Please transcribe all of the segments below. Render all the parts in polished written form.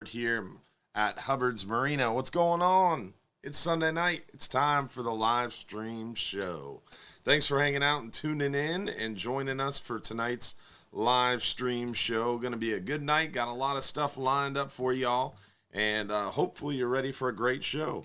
Here at Hubbard's Marina. What's going on? It's Sunday night. It's time for the live stream show. Thanks for hanging out and tuning in and joining us for tonight's live stream show. Going to be a good night. Got a lot of stuff lined up for y'all, and hopefully you're ready for a great show.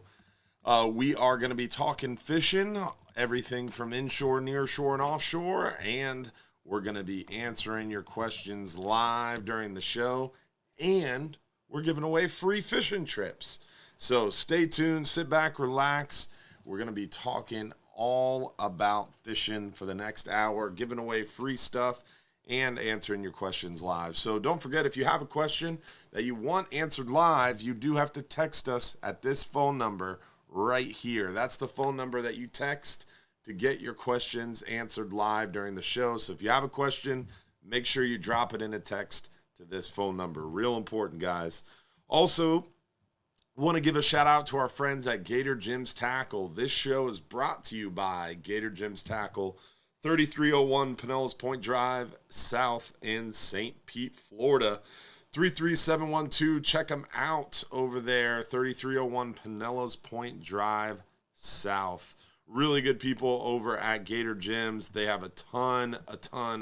We are going to be talking fishing, everything from inshore, nearshore, and offshore, and we're going to be answering your questions live during the show, and we're giving away free fishing trips. So stay tuned, sit back, relax. We're going to be talking all about fishing for the next hour, giving away free stuff and answering your questions live. So don't forget, if you have a question that you want answered live, you do have to text us at this phone number right here. That's the phone number that you text to get your questions answered live during the show. So if you have a question, make sure you drop it in a text to this phone number. Real important, guys. Also, want to give a shout out to our friends at Gator Jim's Tackle. This show is brought to you by Gator Jim's Tackle, 3301 Pinellas Point Drive, South in St. Pete, Florida. 33712. Check them out over there, 3301 Pinellas Point Drive, South. Really good people over at Gator Gyms. They have a ton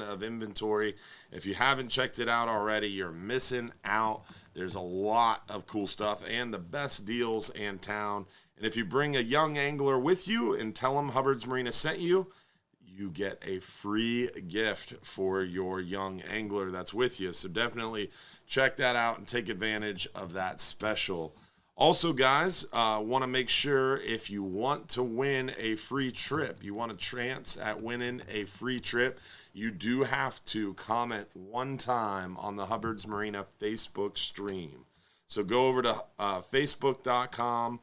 of inventory. If you haven't checked it out already, you're missing out. There's a lot of cool stuff and the best deals in town. And if you bring a young angler with you and tell them Hubbard's Marina sent you, you get a free gift for your young angler that's with you. So definitely check that out and take advantage of that special. Also, guys, want to make sure if you want to win a free trip, you want a chance at winning a free trip, you do have to comment one time on the Hubbard's Marina Facebook stream. So go over to facebook.com,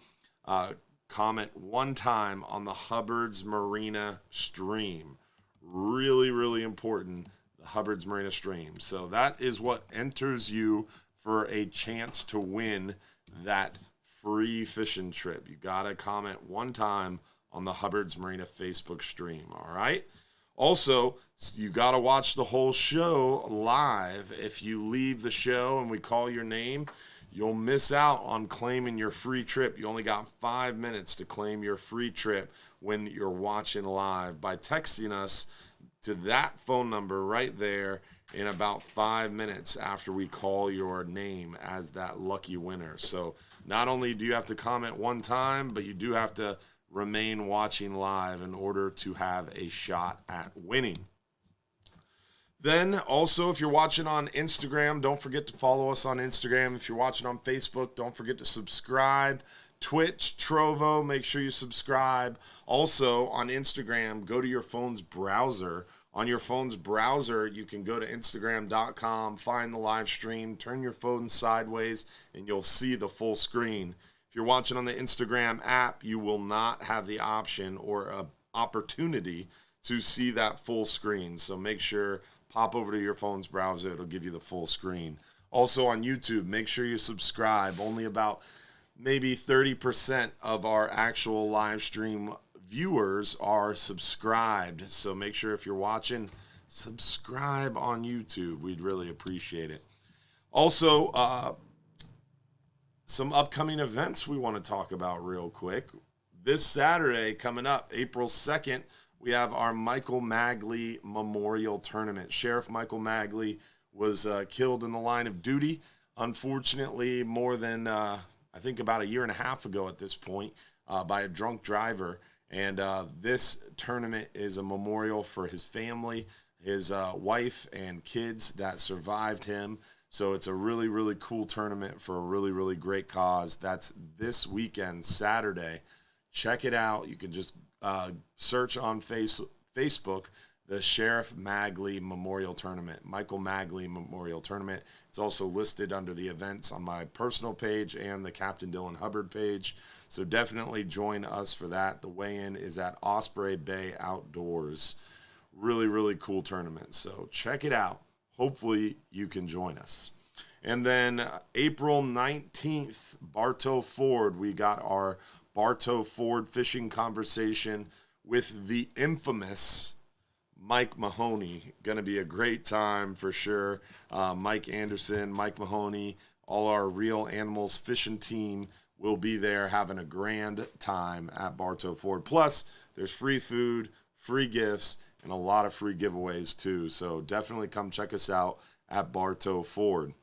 comment one time on the Hubbard's Marina stream. Really, really important, the Hubbard's Marina stream. So that is what enters you for a chance to win that free fishing trip. You got to comment one time on the Hubbard's Marina Facebook stream, all right? Also, you got to watch the whole show live. If you leave the show and we call your name, you'll miss out on claiming your free trip. You only got 5 minutes to claim your free trip when you're watching live by texting us to that phone number right there in about 5 minutes after we call your name as that lucky winner. So not only do you have to comment one time, but you do have to remain watching live in order to have a shot at winning. Then also, if you're watching on Instagram, don't forget to follow us on Instagram. If you're watching on Facebook, don't forget to subscribe. Twitch, Trovo, make sure you subscribe. Also on Instagram, go to your phone's browser. On your phone's browser, you can go to Instagram.com, find the live stream, turn your phone sideways, and you'll see the full screen. If you're watching on the Instagram app, you will not have the option or an opportunity to see that full screen. So make sure, pop over to your phone's browser. It'll give you the full screen. Also on YouTube, make sure you subscribe. Only about maybe 30% of our actual live stream viewers are subscribed. So make sure if you're watching, subscribe on YouTube. We'd really appreciate it. Also, some upcoming events we want to talk about real quick. This Saturday coming up, April 2nd, we have our Michael Magley Memorial Tournament. Sheriff Michael Magley was killed in the line of duty. Unfortunately, more than, I think about a year and a half ago at this point, by a drunk driver. And this tournament is a memorial for his family, his wife and kids that survived him. So it's a really, really cool tournament for a really, really great cause. That's this weekend, Saturday. Check it out. You can just search on Facebook, the Sheriff Magley Memorial Tournament, Michael Magley Memorial Tournament. It's also listed under the events on my personal page and the Captain Dylan Hubbard page. So definitely join us for that. The weigh-in is at Osprey Bay Outdoors. Really, really cool tournament. So check it out. Hopefully you can join us. And then April 19th, Bartow Ford. We got our Bartow Ford fishing conversation with the infamous Mike Mahoney. Going to be a great time for sure. Mike Anderson, Mike Mahoney, all our Real Animals fishing team will be there having a grand time at Bartow Ford. Plus, there's free food, free gifts, and a lot of free giveaways too. So definitely come check us out at Bartow Ford.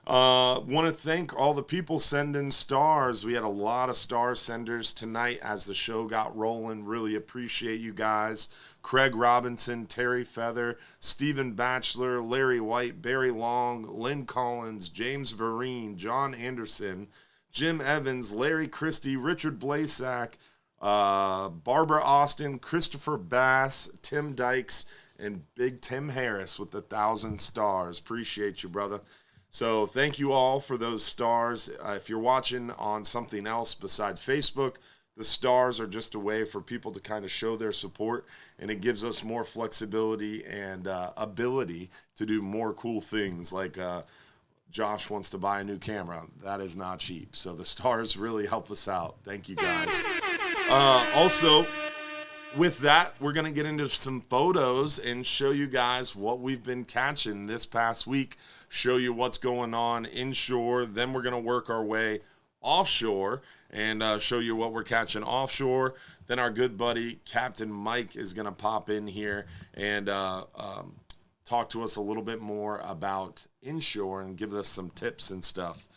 Want to thank all the people sending stars. We had a lot of star senders tonight as the show got rolling. Really appreciate you guys. Craig Robinson, Terry Feather, Stephen Batchelor, Larry White, Barry Long, Lynn Collins, James Vereen, John Anderson, Jim Evans, Larry Christie, Richard Blasak, Barbara Austin, Christopher Bass, Tim Dykes, and Big Tim Harris with 1,000 stars. Appreciate you, brother. So thank you all for those stars. If you're watching on something else besides Facebook, the stars are just a way for people to kind of show their support, and it gives us more flexibility and ability to do more cool things like Josh wants to buy a new camera. That is not cheap. So the stars really help us out. Thank you, guys. Also, with that, we're going to get into some photos and show you guys what we've been catching this past week, show you what's going on inshore. Then we're going to work our way offshore and show you what we're catching offshore. Then our good buddy, Captain Mike, is going to pop in here and talk to us a little bit more about inshore and give us some tips and stuff.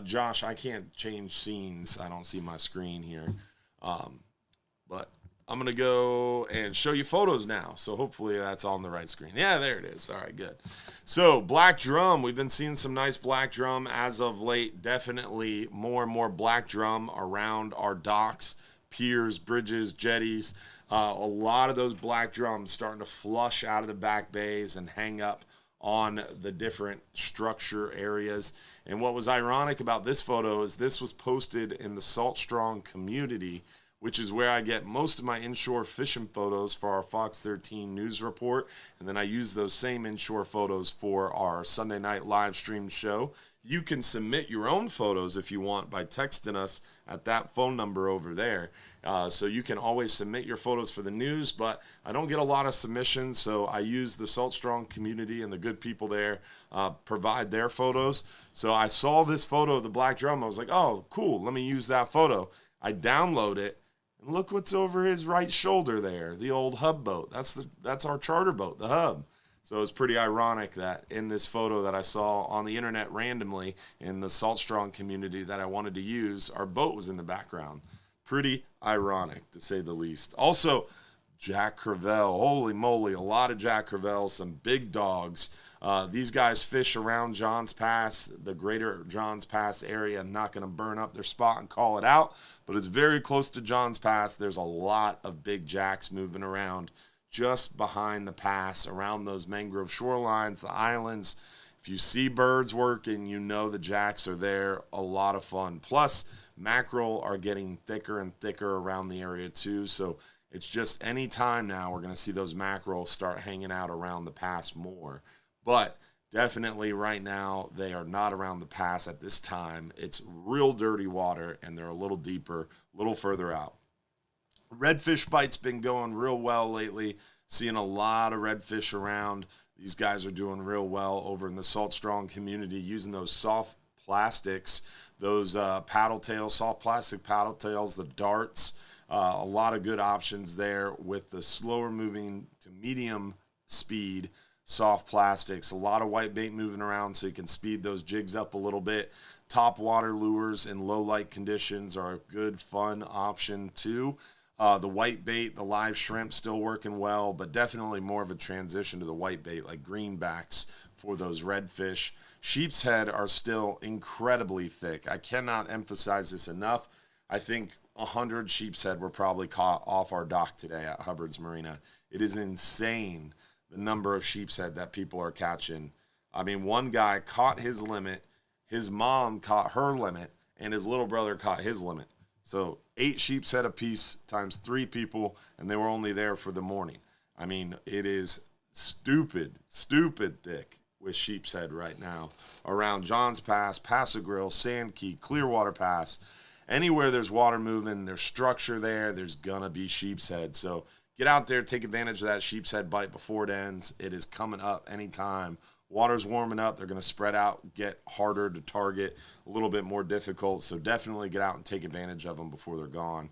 Josh, I can't change scenes. I don't see my screen here. But I'm going to go and show you photos now. So hopefully that's on the right screen. Yeah, there it is. All right, good. So black drum. We've been seeing some nice black drum as of late. Definitely more and more black drum around our docks, piers, bridges, jetties. A lot of those black drums starting to flush out of the back bays and hang up on the different structure areas. And what was ironic about this photo is this was posted in the Salt Strong community, which is where I get most of my inshore fishing photos for our Fox 13 news report. And then I use those same inshore photos for our Sunday night live stream show. You can submit your own photos if you want by texting us at that phone number over there. So you can always submit your photos for the news, but I don't get a lot of submissions, so I use the Salt Strong community and the good people there provide their photos. So I saw this photo of the black drum. I was like, oh, cool, let me use that photo. I download it, and look what's over his right shoulder there, the old Hub boat. That's our charter boat, the Hub. So it's pretty ironic that in this photo that I saw on the internet randomly in the Salt Strong community that I wanted to use, our boat was in the background. Pretty ironic, to say the least. Also, Jack Crevalle. Holy moly, a lot of Jack Crevalle, some big dogs. These guys fish around Johns Pass, the greater Johns Pass area. I'm not going to burn up their spot and call it out, but it's very close to Johns Pass. There's a lot of big jacks moving around just behind the pass, around those mangrove shorelines, the islands. If you see birds working, you know the jacks are there. A lot of fun. Plus, mackerel are getting thicker and thicker around the area too. So it's just any time now we're going to see those mackerel start hanging out around the pass more. But definitely right now they are not around the pass at this time. It's real dirty water, and they're a little deeper, a little further out. Redfish bite's been going real well lately. Seeing a lot of redfish around. These guys are doing real well over in the Salt Strong community using those soft plastics, those paddle tails, soft plastic paddle tails, the darts. A lot of good options there with the slower moving to medium speed soft plastics. A lot of white bait moving around so you can speed those jigs up a little bit. Top water lures in low light conditions are a good, fun option too. The white bait, the live shrimp still working well, but definitely more of a transition to the white bait like greenbacks for those redfish. Sheep's head are still incredibly thick. I cannot emphasize this enough. I think 100 sheep's head were probably caught off our dock today at Hubbard's Marina. It is insane the number of sheep's head that people are catching. I mean, one guy caught his limit, his mom caught her limit, and his little brother caught his limit. So 8 sheep's head apiece times 3 people, and they were only there for the morning. I mean, it is stupid thick with sheep's head right now around Johns Pass, Paso Grill, Sand Key, Clearwater Pass. Anywhere there's water moving, there's structure there, there's going to be sheep's head. So get out there, take advantage of that sheep's head bite before it ends. It is coming up anytime. Water's warming up. They're going to spread out, get harder to target, a little bit more difficult. So definitely get out and take advantage of them before they're gone.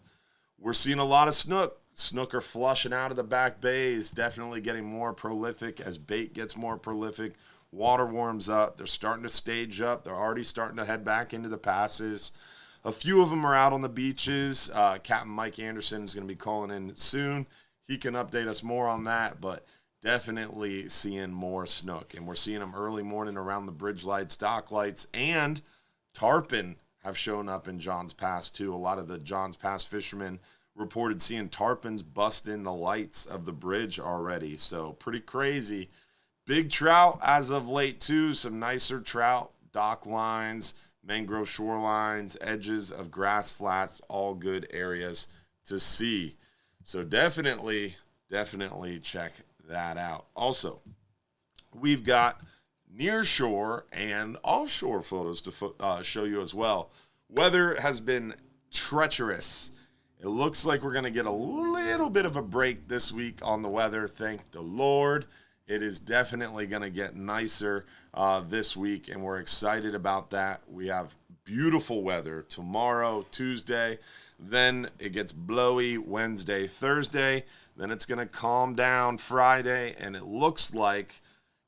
We're seeing a lot of snook. Snook are flushing out of the back bays, definitely getting more prolific as bait gets more prolific. Water warms up. They're starting to stage up. They're already starting to head back into the passes. A few of them are out on the beaches. Captain Mike Anderson is going to be calling in soon. He can update us more on that, but definitely seeing more snook. And we're seeing them early morning around the bridge lights, dock lights, and tarpon have shown up in Johns Pass too. A lot of the Johns Pass fishermen reported seeing tarpons bust in the lights of the bridge already. So pretty crazy. Big trout as of late too. Some nicer trout, dock lines, mangrove shorelines, edges of grass flats, all good areas to see. So definitely check that out. Also, we've got near shore and offshore photos to show you as well. Weather has been treacherous. It looks like we're going to get a little bit of a break this week on the weather. Thank the Lord. It is definitely going to get nicer this week, and we're excited about that. We have beautiful weather tomorrow, Tuesday. Then it gets blowy Wednesday, Thursday. Then it's going to calm down Friday, and it looks like,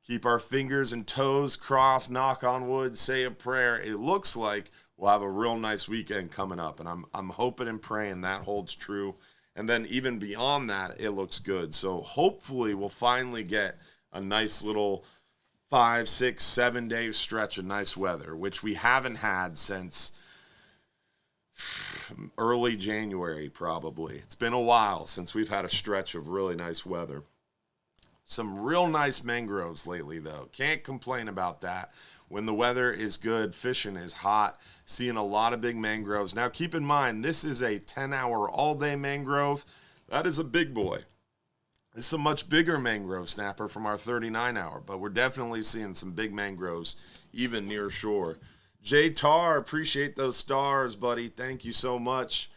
keep our fingers and toes crossed, knock on wood, say a prayer. It looks like we'll have a real nice weekend coming up, and I'm hoping and praying that holds true. And then even beyond that, it looks good. So hopefully we'll finally get a nice little 5, 6, 7 day stretch of nice weather, which we haven't had since early January probably. It's been a while since we've had a stretch of really nice weather. Some real nice mangroves lately, though. Can't complain about that. When the weather is good, fishing is hot, seeing a lot of big mangroves. Now, keep in mind, this is a 10-hour all-day mangrove. That is a big boy. This is a much bigger mangrove snapper from our 39-hour, but we're definitely seeing some big mangroves even near shore. Jay Tar, appreciate those stars, buddy. Thank you so much.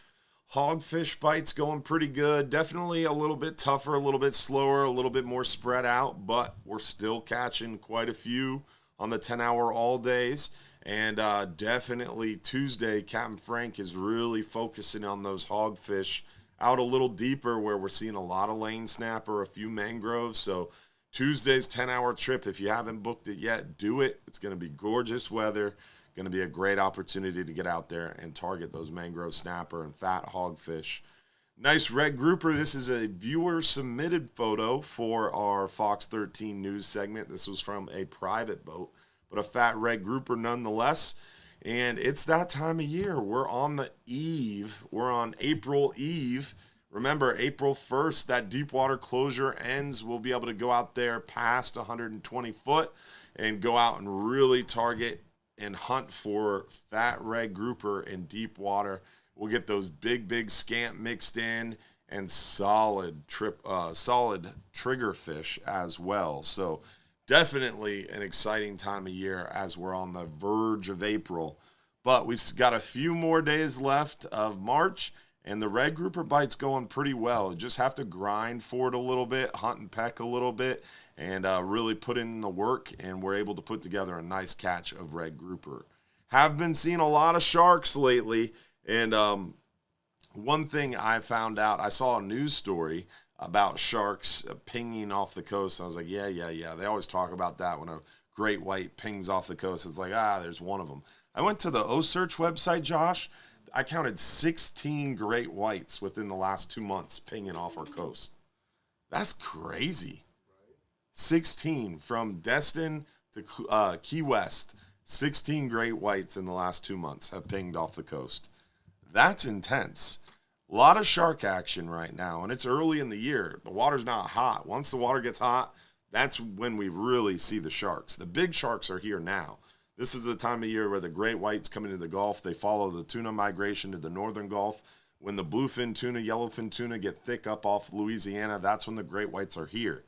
Hogfish bites going pretty good. Definitely a little bit tougher, a little bit slower, a little bit more spread out, but we're still catching quite a few on the 10-hour all days. And definitely Tuesday, Captain Frank is really focusing on those hogfish out a little deeper where we're seeing a lot of lane snapper, a few mangroves. So Tuesday's 10-hour trip, if you haven't booked it yet, do it. It's going to be gorgeous weather. Going to be a great opportunity to get out there and target those mangrove snapper and fat hogfish. Nice red grouper. This is a viewer-submitted photo for our Fox 13 news segment. This was from a private boat, but a fat red grouper nonetheless. And it's that time of year. We're on the eve. We're on April Eve. Remember, April 1st, that deep water closure ends. We'll be able to go out there past 120 foot and go out and really target and hunt for fat red grouper in deep water. We'll get those big scamp mixed in and solid trigger fish as well. So definitely an exciting time of year as we're on the verge of April. But we've got a few more days left of March, and the red grouper bite's going pretty well. You just have to grind for it a little bit, hunt and peck a little bit, and really put in the work, and we're able to put together a nice catch of red grouper. Have been seeing a lot of sharks lately, and one thing I found out, I saw a news story about sharks pinging off the coast. I was like, yeah. They always talk about that when a great white pings off the coast. It's like, there's one of them. I went to the OSearch website, Josh. I counted 16 great whites within the last 2 months pinging off our coast. That's crazy. 16 from Destin to Key West. 16 great whites in the last 2 months have pinged off the coast. That's intense. A lot of shark action right now, and it's early in the year. The water's not hot. Once the water gets hot, that's when we really see the sharks. The big sharks are here now. This is the time of year where the great whites come into the Gulf. They follow the tuna migration to the northern Gulf. When the bluefin tuna, yellowfin tuna get thick up off Louisiana, that's when the great whites are here.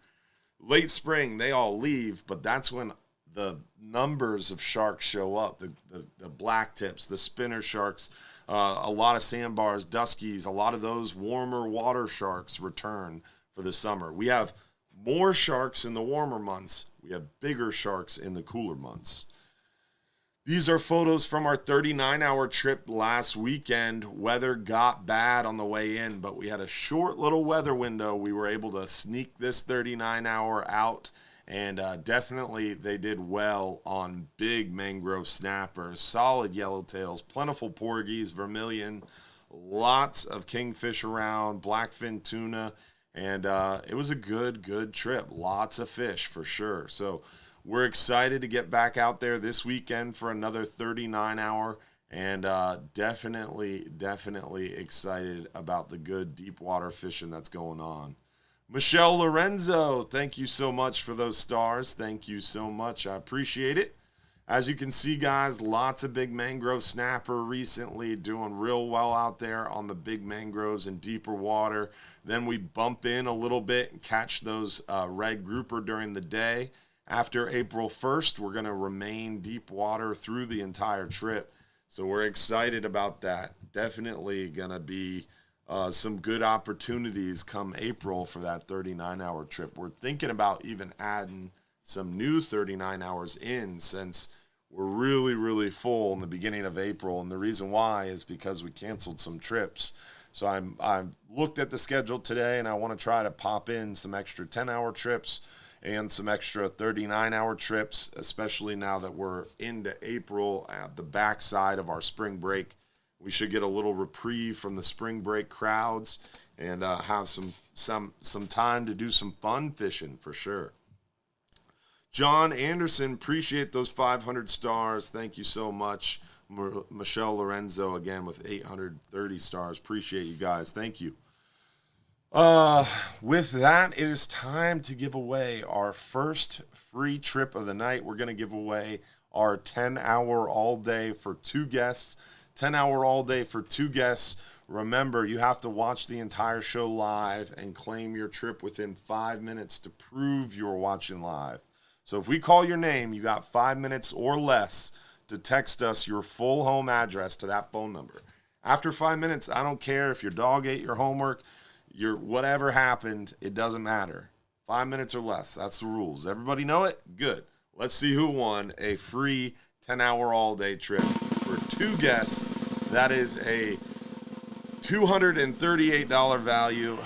Late spring, they all leave, but that's when the numbers of sharks show up. The black tips, the spinner sharks, a lot of sandbars, duskies, a lot of those warmer water sharks return for the summer. We have more sharks in the warmer months. We have bigger sharks in the cooler months. These are photos from our 39-hour trip last weekend. Weather got bad on the way in, but we had a short little weather window. We were able to sneak this 39-hour out, and definitely they did well on big mangrove snappers, solid yellowtails, plentiful porgies, vermilion, lots of kingfish around, blackfin tuna, and it was a good trip. Lots of fish for sure. So we're excited to get back out there this weekend for another 39-hour, and definitely excited about the good deep water fishing that's going on. Michelle Lorenzo, thank you so much for those stars. Thank you so much. I appreciate it. As you can see, guys, lots of big mangrove snapper recently, doing real well out there on the big mangroves in deeper water. Then we bump in a little bit and catch those red grouper during the day. After April 1st, we're going to remain deep water through the entire trip. So we're excited about that. Definitely going to be some good opportunities come April for that 39-hour trip. We're thinking about even adding some new 39 hours in, since we're really full in the beginning of April. And the reason why is because we canceled some trips. So I looked at the schedule today, and I want to try to pop in some extra 10-hour trips and some extra 39-hour trips, especially now that we're into April at the backside of our spring break. We should get a little reprieve from the spring break crowds and have some time to do some fun fishing for sure. John Anderson, appreciate those 500 stars. Thank you so much. Michelle Lorenzo again with 830 stars. Appreciate you guys. Thank you. With that, it is time to give away our first free trip of the night. We're going to give away our 10-hour all day for 2 guests. 10-hour all day for 2 guests. Remember, you have to watch the entire show live and claim your trip within 5 minutes to prove you're watching live. So if we call your name, you got 5 minutes or less to text us your full home address to that phone number. After 5 minutes, I don't care if your dog ate your homework, your whatever happened, it doesn't matter. 5 minutes or less, that's the rules. Everybody know it? Good. Let's see who won a free 10-hour all-day trip for 2 guests. That is a $238 value.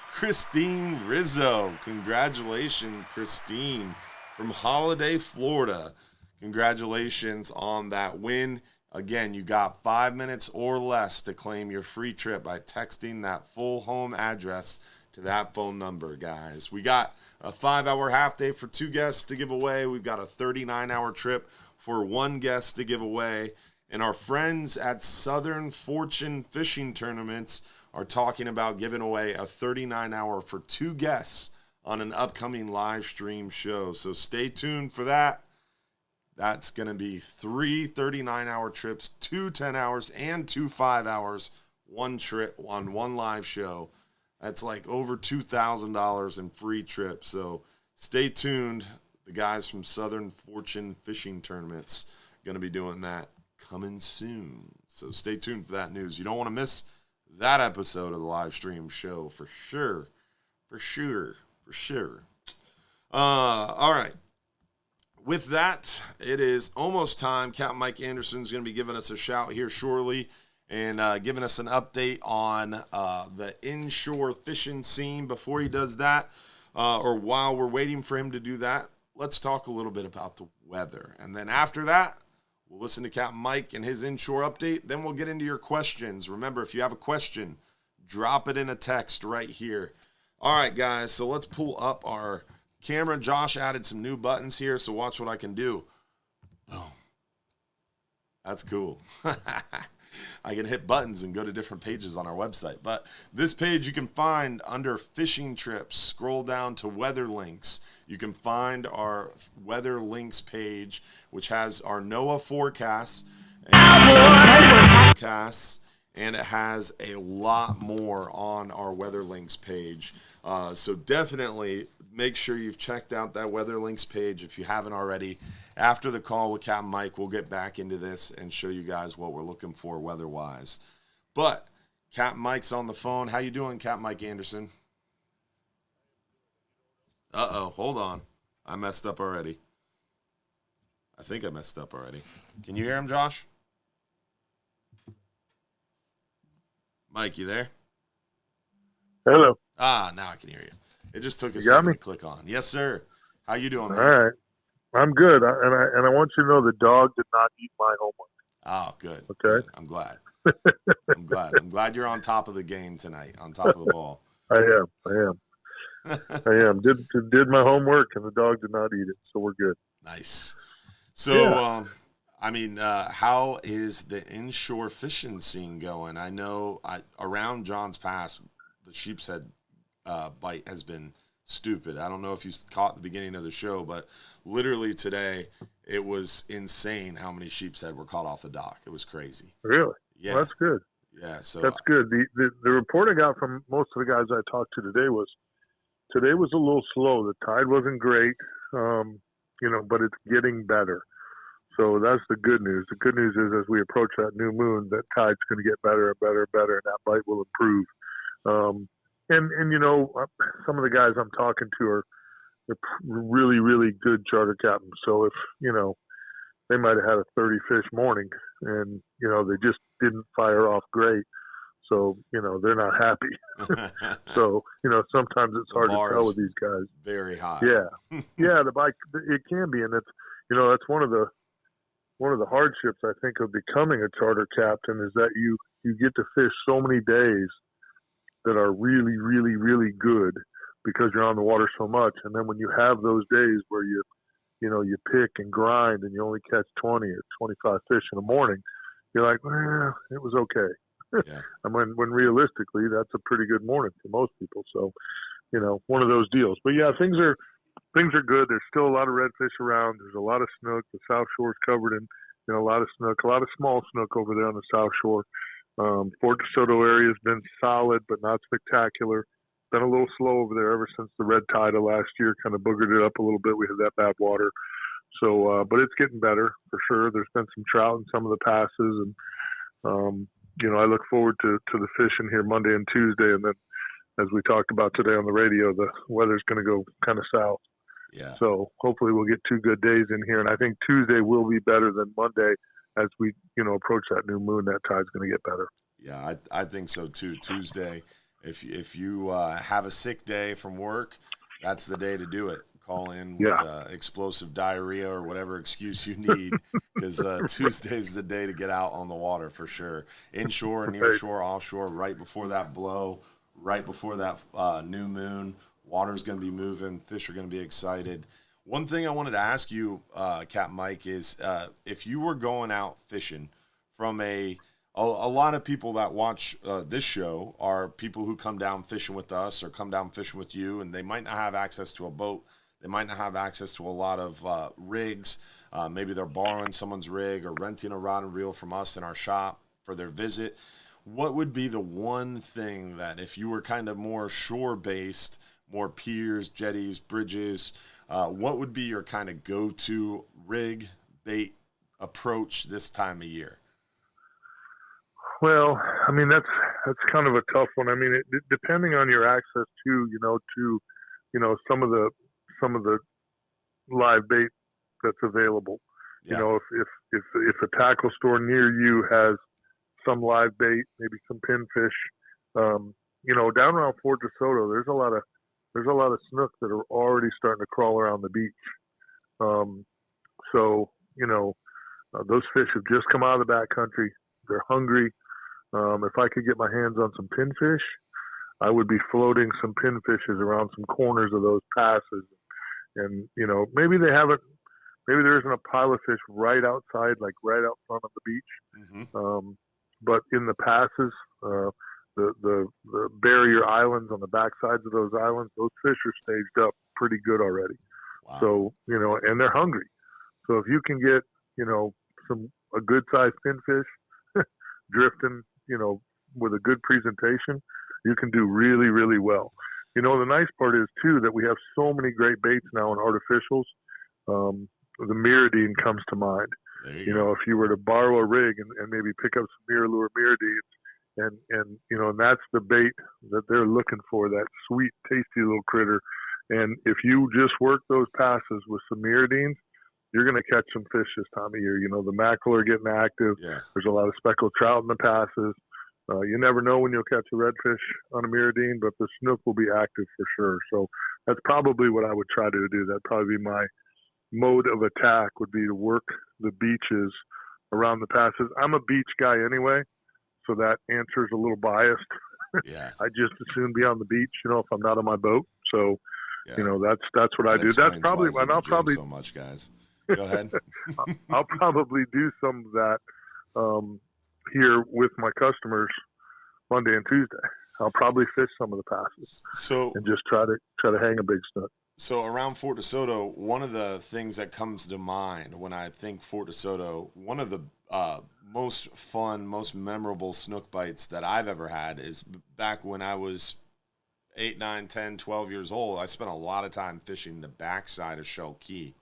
Christine Rizzo. Congratulations, Christine, from Holiday, Florida. Congratulations on that win. Again, you got 5 minutes or less to claim your free trip by texting that full home address to that phone number, guys. We got a 5-hour half day for 2 guests to give away. We've got a 39-hour trip for 1 guest to give away. And our friends at Southern Fortune Fishing Tournaments are talking about giving away a 39-hour for 2 guests on an upcoming live stream show. So stay tuned for that. That's going to be 3 39-hour trips, 2 10 hours, and 2 5 hours, 1 trip on 1 live show. That's like over $2,000 in free trips. So stay tuned. The guys from Southern Fortune Fishing Tournaments are going to be doing that coming soon. So stay tuned for that news. You don't want to miss that episode of the live stream show for sure. For sure. For sure. All right. With that, it is almost time. Capt. Mike Anderson is going to be giving us a shout here shortly and giving us an update on the inshore fishing scene. Before he does that, or while we're waiting for him to do that, let's talk a little bit about the weather. And then after that, we'll listen to Capt. Mike and his inshore update. Then we'll get into your questions. Remember, if you have a question, drop it in a text right here. All right, guys, so let's pull up our camera. Josh added some new buttons here, so watch what I can do. Boom. That's cool. I can hit buttons and go to different pages on our website. But this page you can find under fishing trips. Scroll down to weather links. You can find our weather links page, which has our NOAA forecasts and it has a lot more on our weather links page. So definitely make sure you've checked out that weather links page if you haven't already. After the call with Capt. Mike, we'll get back into this and show you guys what we're looking for weather-wise. But Capt. Mike's on the phone. How you doing, Capt. Mike Anderson? Uh-oh, hold on. I messed up already. I think I messed up already. Can you hear him, Josh? Mike, you there? Hello. Now I can hear you. It just took a second to click on. Yes, sir. How you doing, man? All right. I'm good. And I want you to know the dog did not eat my homework. Oh, good. Okay. Good. I'm glad. I'm glad you're on top of the game tonight, on top of the ball. I am. Did my homework, and the dog did not eat it, so we're good. Nice. So, how is the inshore fishing scene going? I know around John's Pass, the sheep's head bite has been stupid. I don't know if you caught the beginning of the show, but literally today it was insane how many sheep's head were caught off the dock. It was crazy. Really? Yeah. Well, that's good. Yeah. So that's good. The report I got from most of the guys I talked to today was a little slow. The tide wasn't great, but it's getting better. So that's the good news. The good news is as we approach that new moon, that tide's going to get better and better and better, and that bite will improve. Some of the guys I'm talking to they're really, really good charter captains. So if, they might have had a 30 fish morning and, they just didn't fire off great. So, they're not happy. So, sometimes it's hard to tell with these guys. Very high. Yeah. Yeah. The bike, it can be. And it's, that's one of the hardships I think of becoming a charter captain is that you get to fish so many days that are really, really, really good because you're on the water so much. And then when you have those days where you pick and grind and you only catch 20 or 25 fish in the morning, you're like, well, it was okay. Yeah. I mean, when realistically, that's a pretty good morning for most people. So, one of those deals. But yeah, things are good. There's still a lot of redfish around. There's a lot of snook. The South Shore's covered in, a lot of snook, a lot of small snook over there on the South Shore. Fort DeSoto area has been solid, but not spectacular. Been a little slow over there ever since the red tide of last year kind of boogered it up a little bit. We had that bad water. So, but it's getting better for sure. There's been some trout in some of the passes, and I look forward to the fishing here Monday and Tuesday, and then as we talked about today on the radio, the weather's going to go kind of south. Yeah. So hopefully we'll get 2 good days in here, and I think Tuesday will be better than Monday as we approach that new moon. That tide's going to get better. Yeah, I think so too. Tuesday, if you have a sick day from work, that's the day to do it. Call in with explosive diarrhea or whatever excuse you need, because Tuesday's the day to get out on the water for sure. Inshore, nearshore, offshore, right before that blow, right before that new moon, water's going to be moving, fish are going to be excited. One thing I wanted to ask you, Cap Mike, is if you were going out fishing from a lot of people that watch this show are people who come down fishing with us or come down fishing with you, and they might not have access to a boat. They might not have access to a lot of rigs. Maybe they're borrowing someone's rig or renting a rod and reel from us in our shop for their visit. What would be the one thing that if you were kind of more shore-based, more piers, jetties, bridges, what would be your kind of go-to rig, bait approach this time of year? Well, I mean, that's kind of a tough one. I mean, depending on your access to some of the live bait that's available. Yeah. If a tackle store near you has some live bait, maybe some pinfish, down around Fort DeSoto, there's a lot of snook that are already starting to crawl around the beach. Those fish have just come out of the backcountry. They're hungry. If I could get my hands on some pinfish, I would be floating some pinfishes around some corners of those passes. And, maybe there isn't a pile of fish right outside, like right out front of the beach. Mm-hmm. But in the passes, the barrier islands on the back sides of those islands, those fish are staged up pretty good already. Wow. So, and they're hungry. So if you can get, a good sized pinfish drifting, with a good presentation, you can do really, really well. The nice part is too that we have so many great baits now in artificials. The Miridine comes to mind. If you were to borrow a rig and maybe pick up some Miralure Miridines, and that's the bait that they're looking for, that sweet, tasty little critter. And if you just work those passes with some Miridines, you're going to catch some fish this time of year. The mackerel are getting active. Yeah. There's a lot of speckled trout in the passes. You never know when you'll catch a redfish on a Miridine, but the snook will be active for sure. So that's probably what I would try to do. That'd probably be my mode of attack, would be to work the beaches around the passes. I'm a beach guy anyway, so that answer's a little biased. Yeah. I just as soon be on the beach, if I'm not on my boat. So, Yeah. That's what I do. That's probably, and I'll probably so much, guys. Go ahead. I'll probably do some of that here with my customers Monday and Tuesday. I'll probably fish some of the passes and just try to hang a big snook. So around Fort DeSoto, one of the things that comes to mind when I think Fort DeSoto, one of the most fun, most memorable snook bites that I've ever had is back when I was 8, 9, 10, 12 years old. I spent a lot of time fishing the backside of Shell Key.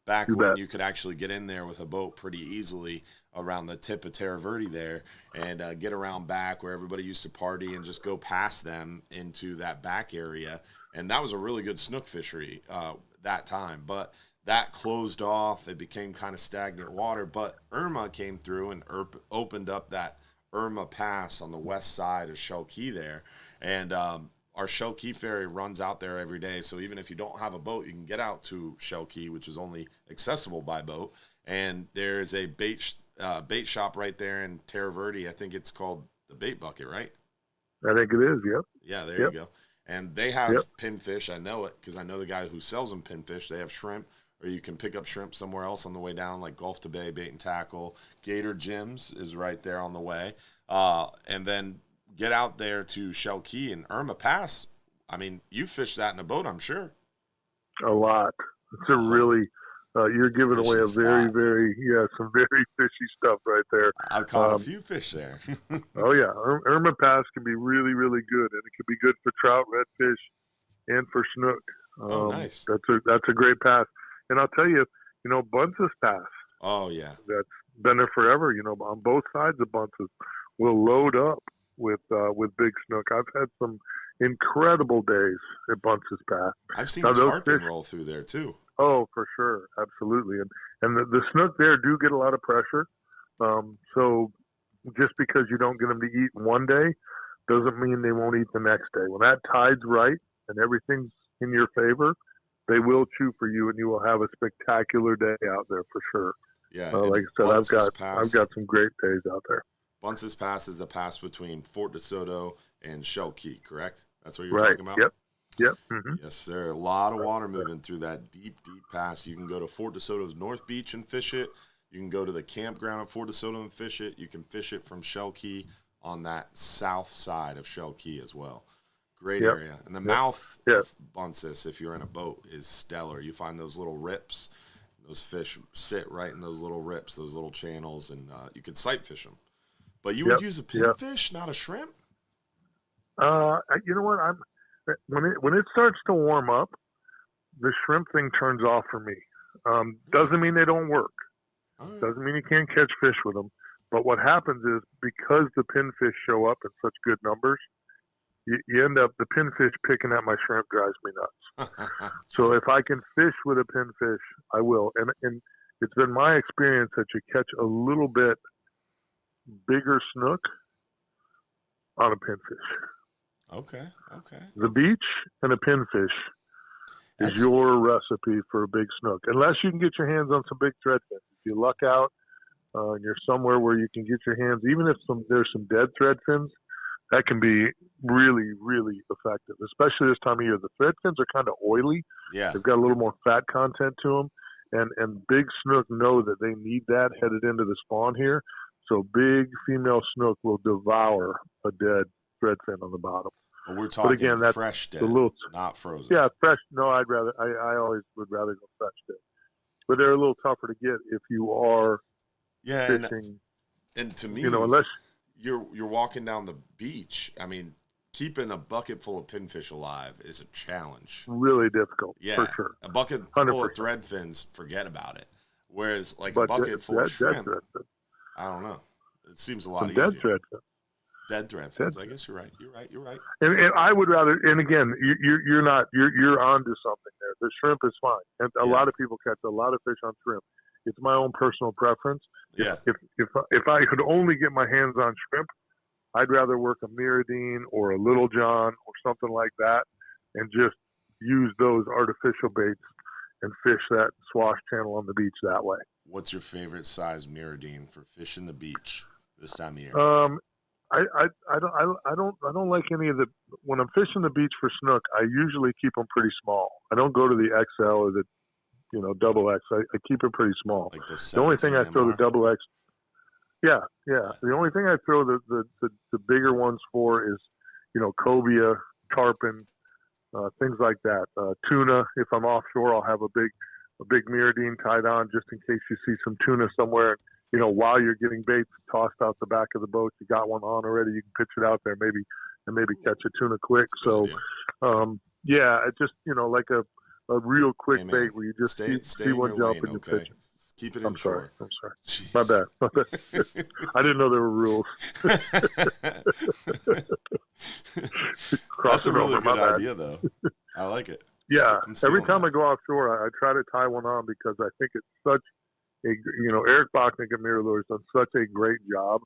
Back when you could actually get in there with a boat pretty easily around the tip of Terra Verde there and get around back where everybody used to party and just go past them into that back area. And that was a really good snook fishery that time. But that closed off. It became kind of stagnant water. But Irma came through and opened up that Irma Pass on the west side of Shell Key there. And our Shell Key ferry runs out there every day. So even if you don't have a boat, you can get out to Shell Key, which is only accessible by boat. And there's a bait shop right there in Terra Verde. I think it's called the Bait Bucket, right? I think it is, yep. Yeah, there you go. And they have pinfish. I know it because I know the guy who sells them pinfish. They have shrimp, or you can pick up shrimp somewhere else on the way down, like Gulf to Bay Bait and Tackle. Gator Gyms is right there on the way. And then get out there to Shell Key and Irma Pass. I mean, you fished that in a boat, I'm sure. A lot. It's a really, you're giving away a very, some very fishy stuff right there. I've caught a few fish there. Oh, yeah. Irma Pass can be really, really good, and it can be good for trout, redfish, and for snook. Nice. That's a great pass. And I'll tell you, Bunce's Pass. Oh, yeah. That's been there forever. On both sides of Bunce's, we'll load up with big snook. I've had some incredible days at Bunce's Pass. I've seen tarpon roll through there too. Oh, for sure, absolutely. And the snook there do get a lot of pressure. So just because you don't get them to eat one day doesn't mean they won't eat the next day. When that tide's right and everything's in your favor, they will chew for you, and you will have a spectacular day out there for sure. Yeah, like I said, I've got some great days out there. Bunce's Pass is the pass between Fort DeSoto and Shell Key, correct? That's what you're talking about? Yep. Mm-hmm. Yes, sir. A lot of water moving through that deep, deep pass. You can go to Fort DeSoto's North Beach and fish it. You can go to the campground at Fort DeSoto and fish it. You can fish it from Shell Key on that south side of Shell Key as well. Great area. And the mouth of Bunce's, if you're in a boat, is stellar. You find those little rips. Those fish sit right in those little rips, those little channels, and you could sight fish them. But you would use a pinfish, not a shrimp? You know what? When it starts to warm up, the shrimp thing turns off for me. Doesn't mean they don't work. Right. Doesn't mean you can't catch fish with them. But what happens is, because the pinfish show up in such good numbers, you end up, the pinfish picking at my shrimp drives me nuts. So if I can fish with a pinfish, I will. And it's been my experience that you catch a little bit bigger snook on a pinfish. Okay. The beach and a pinfish is your recipe for a big snook, unless you can get your hands on some big threadfins. If you luck out and you're somewhere where you can get your hands, even if there's some dead threadfins, that can be really, really effective, especially this time of year. The threadfins are kind of oily. Yeah. They've got a little more fat content to them, and big snook know that they need that headed into the spawn here. So big female snook will devour a dead threadfin on the bottom. But we're talking that's fresh dead, not frozen. Yeah, fresh. No, I always would rather go fresh dead. But they're a little tougher to get if you are fishing. And to me, unless you're walking down the beach, I mean, keeping a bucket full of pinfish alive is a challenge. Really difficult, for sure. A bucket 100%. Full of threadfins, forget about it. Whereas, a bucket full of shrimp, I don't know. It seems a lot easier. Dead threadfins. I guess you're right. You're right. And I would rather. And again, you're onto something there. The shrimp is fine, and a lot of people catch a lot of fish on shrimp. It's my own personal preference. Yeah. If I could only get my hands on shrimp, I'd rather work a Miradine or a Little John or something like that, and just use those artificial baits and fish that swash channel on the beach that way. What's your favorite size Miradine for fishing the beach this time of year? I don't like any of the, when I'm fishing the beach for snook, I usually keep them pretty small. I don't go to the XL or the double X. I keep it pretty small. Like the only thing I throw the double X. Yeah. The only thing I throw the bigger ones for is, cobia, tarpon, things like that. Tuna. If I'm offshore, I'll have a big Miradine tied on just in case you see some tuna somewhere. While you're getting baits tossed out the back of the boat, you got one on already. You can pitch it out there, maybe catch a tuna quick. So, it's just like a real quick bait where you just see one jump and you pitch it. Keep it inshore. I'm sorry. Jeez. My bad. I didn't know there were rules. That's a really good idea, though. I like it. Yeah. Every time I go offshore, I try to tie one on because I think it's such Eric Bachnick at Mirror Lures done such a great job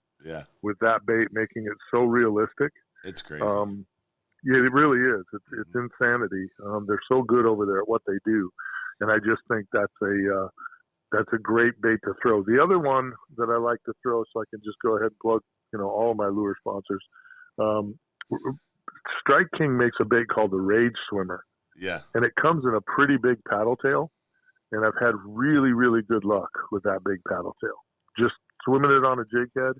with that bait, making it so realistic. It's crazy. Yeah, it really is. It's insanity. They're so good over there at what they do, and I just think that's a great bait to throw. The other one that I like to throw, so I can just go ahead and plug, all my lure sponsors. Strike King makes a bait called the Rage Swimmer. Yeah, and it comes in a pretty big paddle tail. and I've had really, really good luck with that big paddle tail. Just swimming it on a jig head.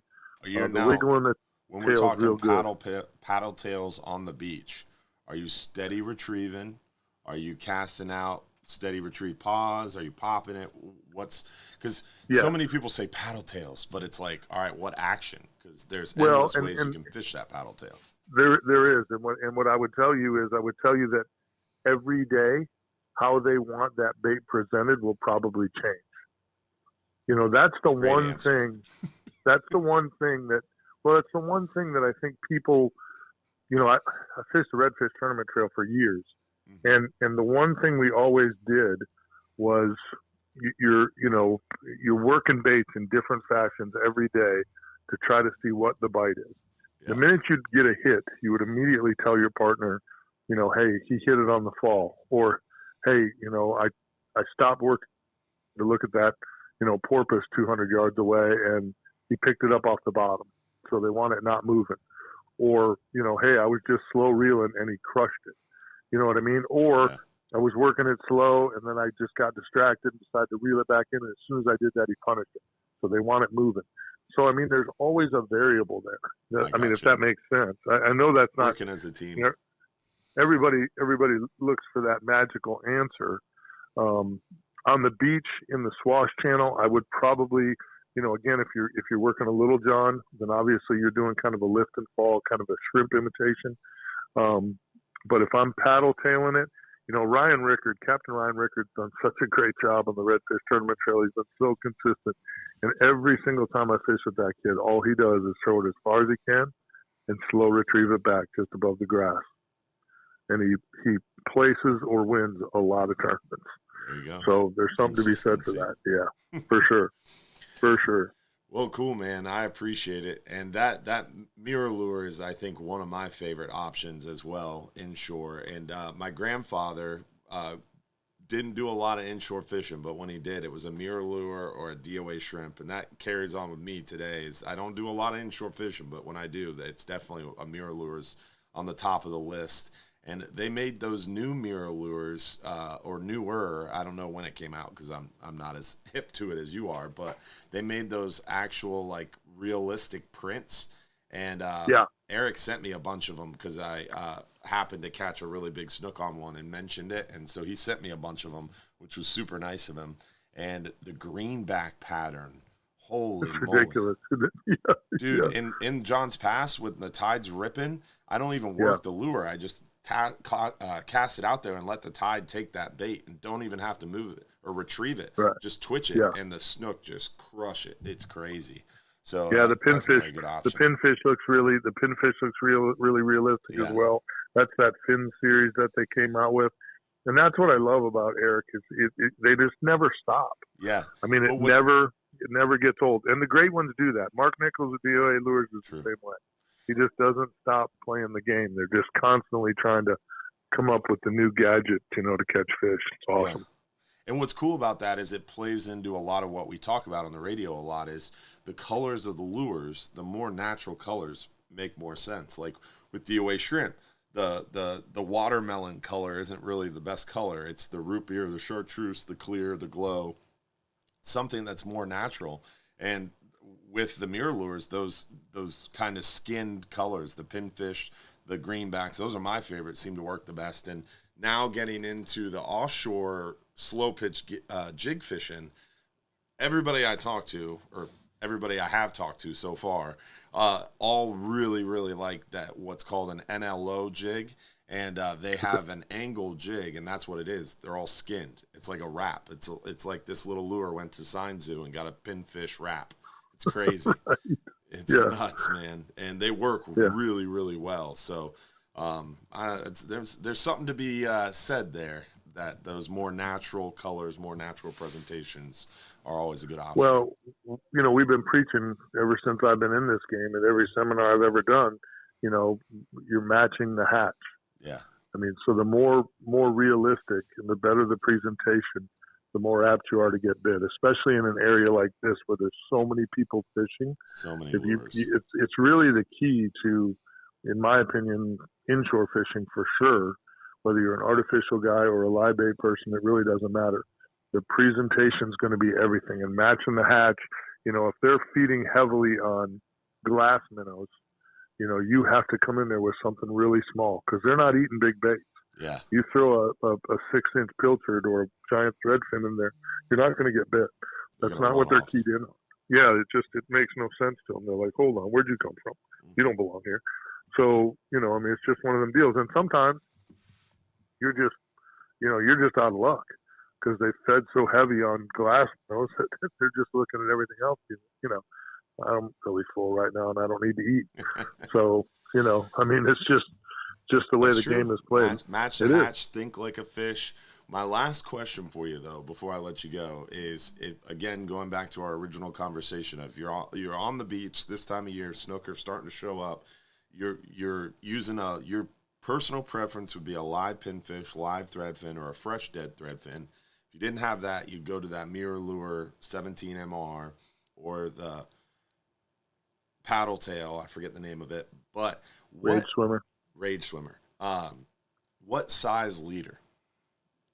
The wiggling the when we're tail's real talking good. paddle tails on the beach, are you steady retrieving? Are you casting out steady retrieve paws? Are you popping it? Because so many people say paddle tails, but it's like, all right, what action? Because there's endless ways you can fish that paddle tail. There is, and what I would tell you is, I would tell you that every day, how they want that bait presented will probably change. You know, that's the Great one answer. thing. That's the one thing that. Well, it's the one thing that I think people. You know, I fished the redfish tournament trail for years, and the one thing we always did was you're working baits in different fashions every day to try to see what the bite is. The minute you'd get a hit, you would immediately tell your partner, you know, hey, he hit it on the fall, or hey, you know, I stopped working to look at that, you know, porpoise 200 yards away, and he picked it up off the bottom, so they want it not moving. Or, you know, hey, I was just slow reeling and he crushed it. You know what I mean? Or I was working it slow and then I just got distracted and decided to reel it back in, and as soon as I did that, he punished it. So they want it moving. So, I mean, there's always a variable there. I mean, if that makes sense. I know that's not working as a team. You know, everybody looks for that magical answer. On the beach in the Swash Channel, I would probably, you know, again, if you're working a Little John, then obviously you're doing kind of a lift and fall, kind of a shrimp imitation. But if I'm paddle tailing it, you know, Captain Ryan Rickard's done such a great job on the redfish tournament trail. He's been so consistent, and every single time I fish with that kid, all he does is throw it as far as he can and slow retrieve it back just above the grass. And he places or wins a lot of tournaments. There you go. So there's something to be said for that. Yeah, for sure. For sure. Well, cool, man. I appreciate it. And that mirror lure is, I think, one of my favorite options as well, inshore. And my grandfather didn't do a lot of inshore fishing, but when he did, it was a mirror lure or a DOA shrimp. And that carries on with me today. I don't do a lot of inshore fishing, but when I do, it's definitely a mirror lures on the top of the list. And they made those new mirror lures, or newer. I don't know when it came out because I'm not as hip to it as you are. But they made those actual like realistic prints. And Eric sent me a bunch of them because I happened to catch a really big snook on one and mentioned it. And so he sent me a bunch of them, which was super nice of him. And the greenback pattern, holy moly. Ridiculous. Dude, in John's Pass, with the tides ripping, I don't even work the lure. I just cast it out there and let the tide take that bait, and don't even have to move it or retrieve it. Right. Just twitch it, and the snook just crush it. It's crazy. So the pinfish, looks really realistic as well. That's that fin series that they came out with, and that's what I love about Eric is they just never stop. Yeah, I mean it never gets old, and the great ones do that. Mark Nichols at DOA Lures is the same way. He just doesn't stop playing the game. They're just constantly trying to come up with the new gadget, you know, to catch fish. It's awesome. Yeah. And what's cool about that is it plays into a lot of what we talk about on the radio a lot is the colors of the lures. The more natural colors make more sense. Like with DOA shrimp, the watermelon color isn't really the best color. It's the root beer, the chartreuse, the clear, the glow, something that's more natural. And with the mirror lures, those kind of skinned colors, the pinfish, the greenbacks, those are my favorites, seem to work the best. And now getting into the offshore slow pitch jig fishing, everybody I talk to, or everybody I have talked to so far, all really, really like that, what's called an NLO jig. And they have an angle jig, and that's what it is. They're all skinned. It's like a wrap. It's like this little lure went to Sign Zoo and got a pinfish wrap. It's crazy. It's nuts, man. And they work really, really well. So there's something to be said there, that those more natural colors, more natural presentations are always a good option. Well, you know, we've been preaching ever since I've been in this game, at every seminar I've ever done, you know, you're matching the hatch. Yeah. I mean, so the more realistic and the better the presentation, the more apt you are to get bit, especially in an area like this where there's so many people fishing. So many lures. It's really the key to, in my opinion, inshore fishing for sure. Whether you're an artificial guy or a live bait person, it really doesn't matter. The presentation's going to be everything, and matching the hatch. If they're feeding heavily on glass minnows, you have to come in there with something really small because they're not eating big baits. Yeah. You throw a 6-inch pilchard or a giant threadfin in there, you're not going to get bit. That's not what they're keyed in on. Yeah, it makes no sense to them. They're like, hold on, where'd you come from? You don't belong here. So, it's just one of them deals. And sometimes you're just out of luck because they fed so heavy on glass nose that they're just looking at everything else. I'm really full right now and I don't need to eat. So, it's just the way That's the true. game is played. Match the hatch, think like a fish. My last question for you, though, before I let you go, is again going back to our original conversation of you're on the beach this time of year, snooker starting to show up. You're using your personal preference would be a live pinfish, live threadfin, or a fresh dead threadfin. If you didn't have that, you'd go to that Mirror Lure 17 MR or the paddle tail. I forget the name of it, but Rage swimmer. What size leader?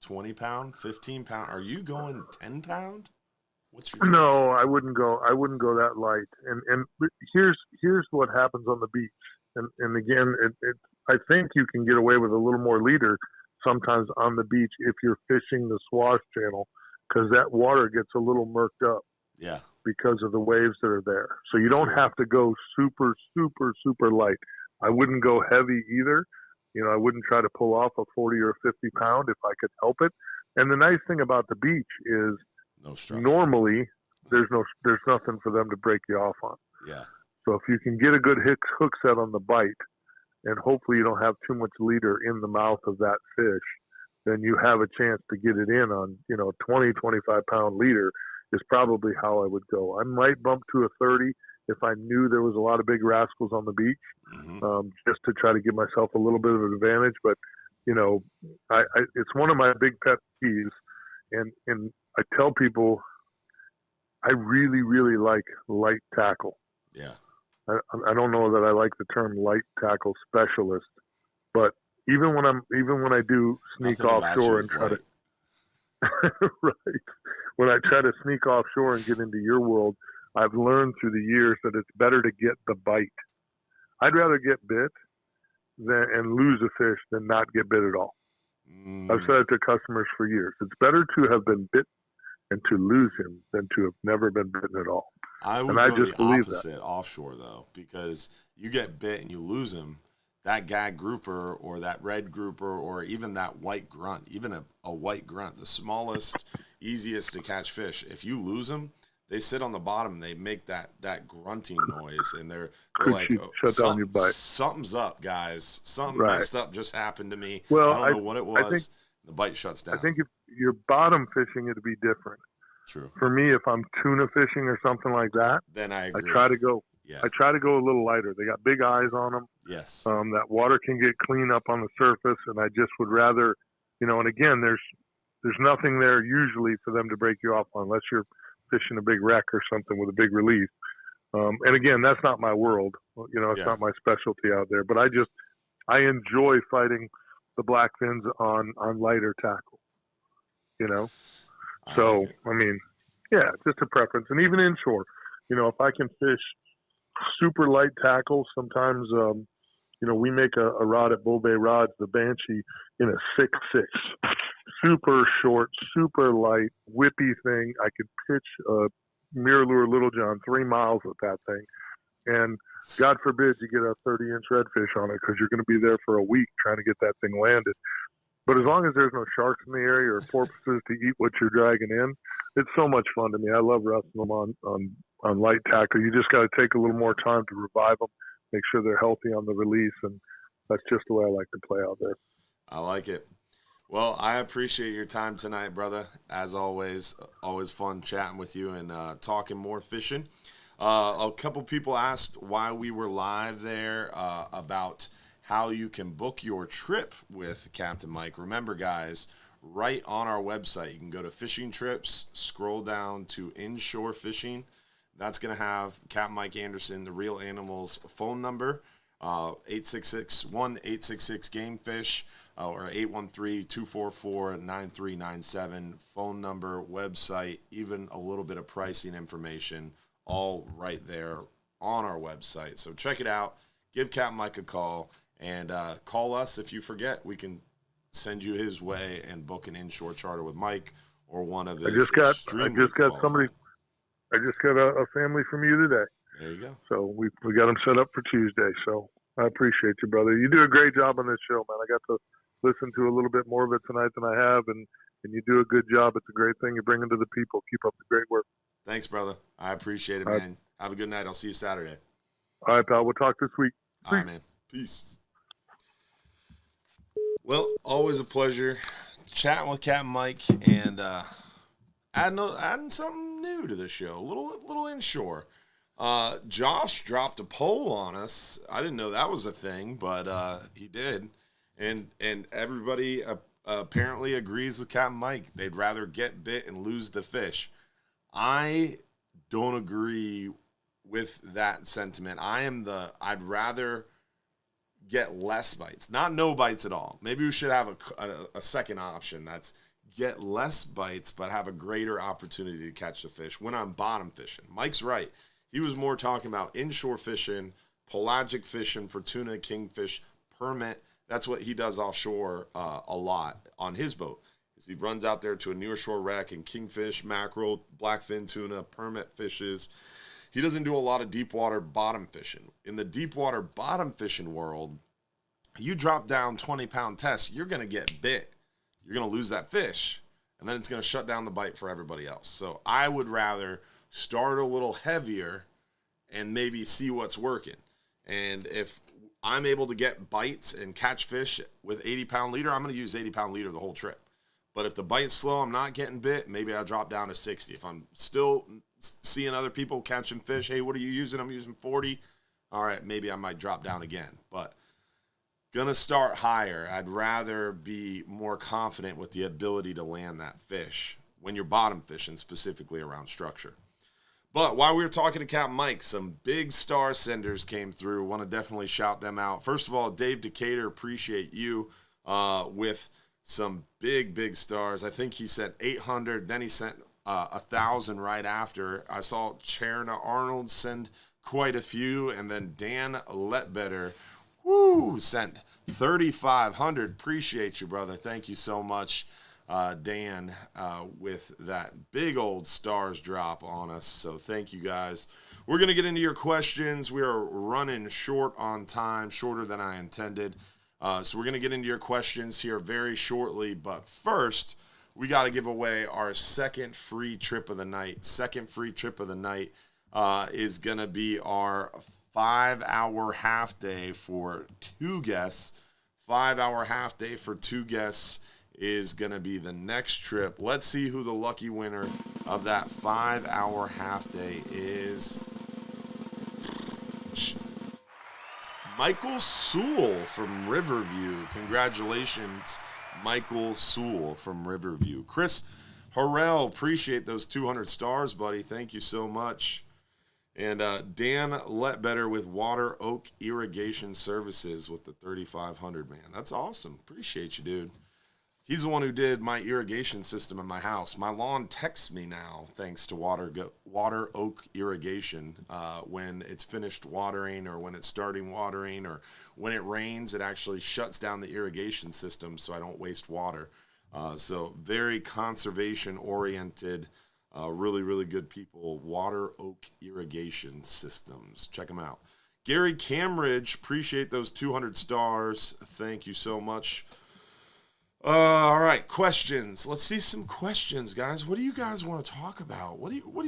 20 pound, 15 pound? Are you going 10 pound? What's your choice? No, I wouldn't go that light. And here's what happens on the beach. And again, I think you can get away with a little more leader sometimes on the beach if you're fishing the swash channel, because that water gets a little murked up. Yeah. Because of the waves that are there. So you don't have to go super, super, super light. I wouldn't go heavy either. I wouldn't try to pull off a 40 or 50 pound if I could help it. And the nice thing about the beach is normally there's nothing for them to break you off on. Yeah. So if you can get a good hook set on the bite, and hopefully you don't have too much leader in the mouth of that fish, then you have a chance to get it in on, 20, 25 pound leader is probably how I would go. I might bump to a 30 if I knew there was a lot of big rascals on the beach, just to try to give myself a little bit of an advantage. But, it's one of my big pet peeves. And I tell people I really, really like light tackle. Yeah. I don't know that I like the term light tackle specialist, but even when I do sneak offshore and try to right. When I try to sneak offshore and get into your world, I've learned through the years that it's better to get the bite. I'd rather get bit and lose a fish than not get bit at all. I've said it to customers for years. It's better to have been bit and to lose him than to have never been bitten at all. I would go the opposite offshore, though, because you get bit and you lose him. That gag grouper or that red grouper or even that white grunt, even a white grunt, the smallest, easiest to catch fish, if you lose them, they sit on the bottom and they make that grunting noise, and they're like, something's up, guys. Something messed up just happened to me. Well, I don't know what it was. The bite shuts down. I think if you're bottom fishing, it'd be different. True. For me, if I'm tuna fishing or something like that, then I agree. I try to go a little lighter. They got big eyes on them. Yes. That water can get clean up on the surface, and I just would rather, and again, there's nothing there usually for them to break you off on unless you're fishing a big wreck or something with a big release. And again, that's not my world. It's not my specialty out there. But I enjoy fighting the blackfins on lighter tackle. So I mean, yeah, just a preference. And even inshore, if I can fish super light tackle, sometimes we make a rod at Bull Bay Rods, the Banshee, in a 6.6. Super short, super light, whippy thing. I could pitch a Mirror Lure Little John 3 miles with that thing. And God forbid you get a 30-inch redfish on it because you're going to be there for a week trying to get that thing landed. But as long as there's no sharks in the area or porpoises to eat what you're dragging in, it's so much fun to me. I love wrestling them on light tackle. You just got to take a little more time to revive them, make sure they're healthy on the release, and that's just the way I like to play out there. I like it. Well, I appreciate your time tonight, brother. As always fun chatting with you and talking more fishing. A couple people asked why we were live there, about how you can book your trip with Captain Mike. Remember, guys, right on our website, you can go to Fishing Trips, scroll down to Inshore Fishing. That's going to have Captain Mike Anderson, the Real Animals phone number. 866-1-866-GAME-FISH or 813-244-9397. Phone number, website, even a little bit of pricing information, all right there on our website. So check it out. Give Capt Mike a call, and call us if you forget. We can send you his way and book an inshore charter with Mike or one of his I just got somebody. I just got a family from you today. There you go. So we got them set up for Tuesday. So I appreciate you, brother. You do a great job on this show, man. I got to listen to a little bit more of it tonight than I have, and you do a good job. It's a great thing you're bringing to the people. Keep up the great work. Thanks, brother. I appreciate it, man. Have a good night. I'll see you Saturday. All right, pal. We'll talk this week. All right, man. Peace. Well, always a pleasure chatting with Capt Mike and adding something new to the show. A little inshore. Josh dropped a poll on us. I didn't know that was a thing, but he did. And everybody apparently agrees with Capt Mike. They'd rather get bit and lose the fish. I don't agree with that sentiment. I'd rather get less bites, not no bites at all. Maybe we should have a second option. That's get less bites, but have a greater opportunity to catch the fish when I'm bottom fishing. Mike's right. He was more talking about inshore fishing, pelagic fishing for tuna, kingfish, permit. That's what he does offshore a lot on his boat. He runs out there to a nearshore wreck and kingfish, mackerel, blackfin tuna, permit fishes. He doesn't do a lot of deep water bottom fishing. In the deep water bottom fishing world, you drop down 20-pound tests, you're going to get bit. You're going to lose that fish, and then it's going to shut down the bite for everybody else. So I would rather start a little heavier and maybe see what's working. And if I'm able to get bites and catch fish with 80-pound leader, I'm going to use 80-pound leader the whole trip. But if the bite's slow, I'm not getting bit, maybe I'll drop down to 60. If I'm still seeing other people catching fish, hey, what are you using? I'm using 40. All right, maybe I might drop down again. But gonna start higher. I'd rather be more confident with the ability to land that fish when you're bottom fishing, specifically around structure. But while we were talking to Capt Mike, some big star senders came through. Want to definitely shout them out. First of all, Dave Decatur, appreciate you with some big stars. I think he sent 800. Then he sent 1,000 right after. I saw Cherna Arnold send quite a few. And then Dan Letbetter, sent 3,500. Appreciate you, brother. Thank you so much, Dan, with that big old stars drop on us. So thank you, guys. We're going to get into your questions. We are running short on time, shorter than I intended. So we're going to get into your questions here very shortly. But first, we got to give away our second free trip of the night. Second free trip of the night is going to be our 5-hour half day for 2 guests. 5-hour half day for 2 guests is going to be the next trip. Let's see who the lucky winner of that 5-hour half day is. Michael Sewell from Riverview. Congratulations, Michael Sewell from Riverview. Chris Harrell, appreciate those 200 stars, buddy. Thank you so much. And Dan Letbetter with Water Oak Irrigation Services with the 3,500, man. That's awesome. Appreciate you, dude. He's the one who did my irrigation system in my house. My lawn texts me now, thanks to Water Oak Irrigation. When it's finished watering or when it's starting watering or when it rains, it actually shuts down the irrigation system so I don't waste water. So very conservation-oriented, really good people. Water Oak Irrigation Systems. Check them out. Gary Camridge, appreciate those 200 stars. Thank you so much. All right, questions. Let's see some questions, guys. What do you guys want to talk about? What do you want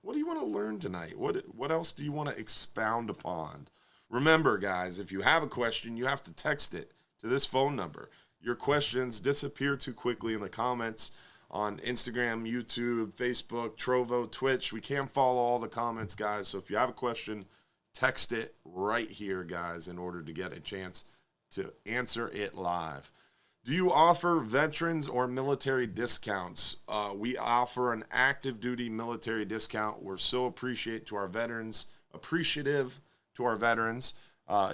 to learn tonight? What else do you want to expound upon? Remember, guys, if you have a question, you have to text it to this phone number. Your questions disappear too quickly in the comments on Instagram, YouTube, Facebook, Trovo, Twitch. We can't follow all the comments, guys. So if you have a question, text it right here, guys, in order to get a chance to answer it live. Do you offer veterans or military discounts? We offer an active duty military discount. We're so appreciative to our veterans.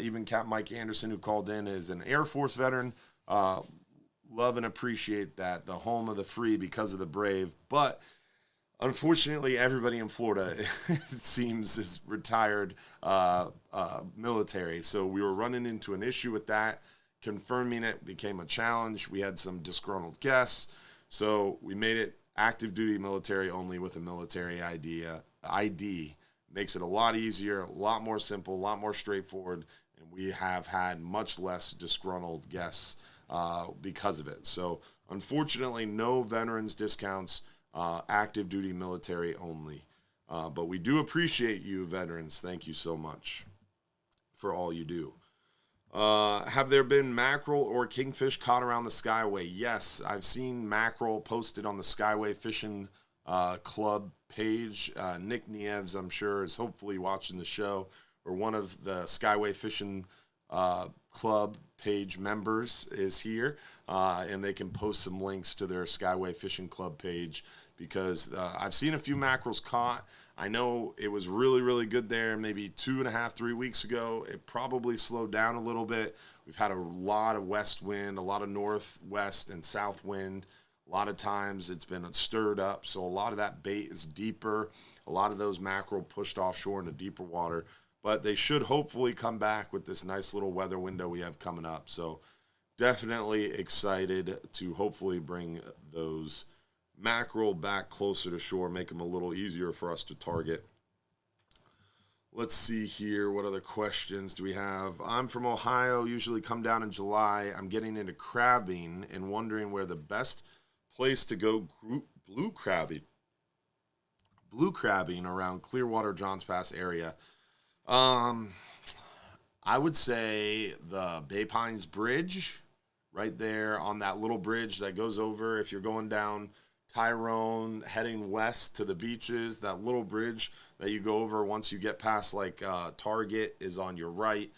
Even Capt Mike Anderson, who called in, is an Air Force veteran. Love and appreciate that. The home of the free because of the brave. But unfortunately, everybody in Florida, it seems, is retired military. So we were running into an issue with that. Confirming it became a challenge. We had some disgruntled guests. So we made it active duty military only with a military ID. Makes it a lot easier, a lot more simple, a lot more straightforward. And we have had much less disgruntled guests because of it. So unfortunately, no veterans discounts. Active duty military only. But we do appreciate you, veterans. Thank you so much for all you do. Have there been mackerel or kingfish caught around the Skyway? Yes, I've seen mackerel posted on the Skyway Fishing Club page. Nick Nieves, I'm sure, is hopefully watching the show, or one of the Skyway Fishing Club page members is here, and they can post some links to their Skyway Fishing Club page, because I've seen a few mackerels caught. I know it was really, really good there maybe 2.5, 3 weeks ago. It probably slowed down a little bit. We've had a lot of west wind, a lot of northwest and south wind. A lot of times it's been stirred up, so a lot of that bait is deeper. A lot of those mackerel pushed offshore into deeper water. But they should hopefully come back with this nice little weather window we have coming up. So definitely excited to hopefully bring those mackerel back closer to shore, make them a little easier for us to target. Let's see here. What other questions do we have? I'm from Ohio, usually come down in July. I'm getting into crabbing and wondering where the best place to go blue crabbing around Clearwater, Johns Pass area. I would say the Bay Pines Bridge, right there on that little bridge that goes over, if you're going down Tyrone, heading west to the beaches, that little bridge that you go over once you get past Target is on your right.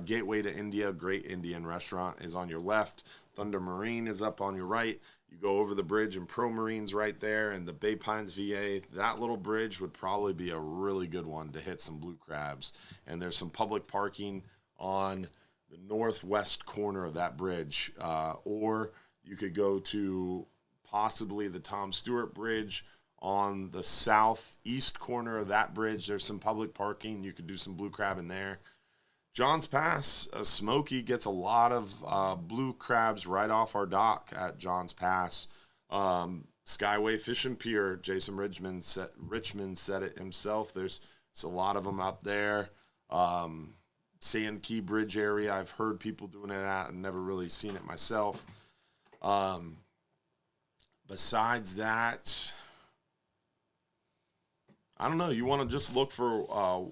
Gateway to India, great Indian restaurant, is on your left. Thunder Marine is up on your right. You go over the bridge and Pro Marine's right there, and the Bay Pines VA. That little bridge would probably be a really good one to hit some blue crabs. And there's some public parking on the northwest corner of that bridge. Or you could go to possibly the Tom Stewart Bridge on the southeast corner of that bridge. There's some public parking. You could do some blue crab in there. Johns Pass, Smokey gets a lot of blue crabs right off our dock at Johns Pass. Skyway Fishing Pier, Jason Richmond said it himself. There's a lot of them up there. Sand Key Bridge area, I've heard people doing it at. I've never really seen it myself. Besides that, I don't know. You want to just look for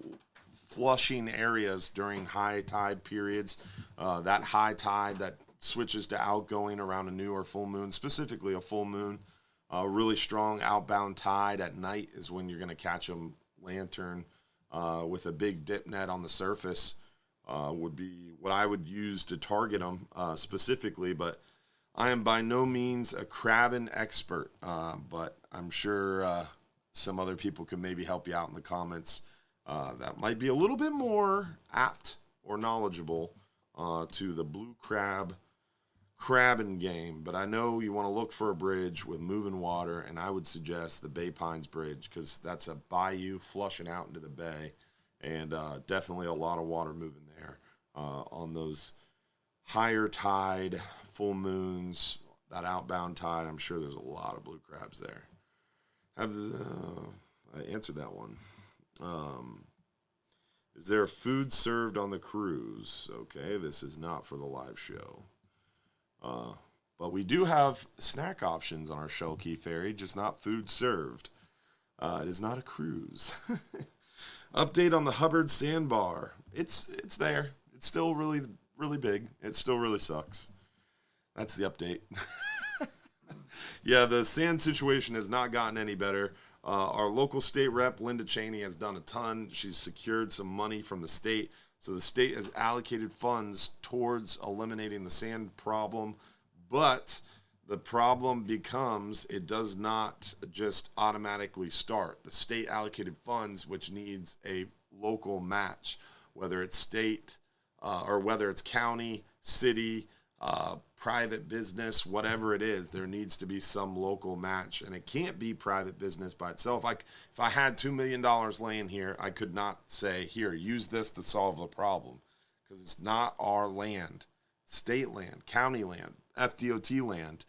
flushing areas during high tide periods. That high tide that switches to outgoing around a new or full moon, specifically a full moon. Really strong outbound tide at night is when you're going to catch them. Lantern with a big dip net on the surface would be what I would use to target them specifically. But I am by no means a crabbing expert, but I'm sure some other people can maybe help you out in the comments. That might be a little bit more apt or knowledgeable to the blue crabbing game. But I know you want to look for a bridge with moving water, and I would suggest the Bay Pines Bridge, because that's a bayou flushing out into the bay, and definitely a lot of water moving there on those higher tide, full moons, that outbound tide. I'm sure there's a lot of blue crabs there. I answered that one. Is there food served on the cruise? Okay, this is not for the live show. But we do have snack options on our Shell Key Ferry, just not food served. It is not a cruise. Update on the Hubbard sandbar. It's there. It's still really, really big. It still really sucks. That's the update. Yeah, the sand situation has not gotten any better. Our local state rep, Linda Cheney, has done a ton. She's secured some money from the state. So the state has allocated funds towards eliminating the sand problem. But the problem becomes it does not just automatically start. The state allocated funds, which needs a local match, whether it's state, or whether it's county, city, private business, whatever it is, there needs to be some local match, and it can't be private business by itself. Like if I had $2 million laying here, I could not say, here, use this to solve the problem, because it's not our land. State land, county land, FDOT land.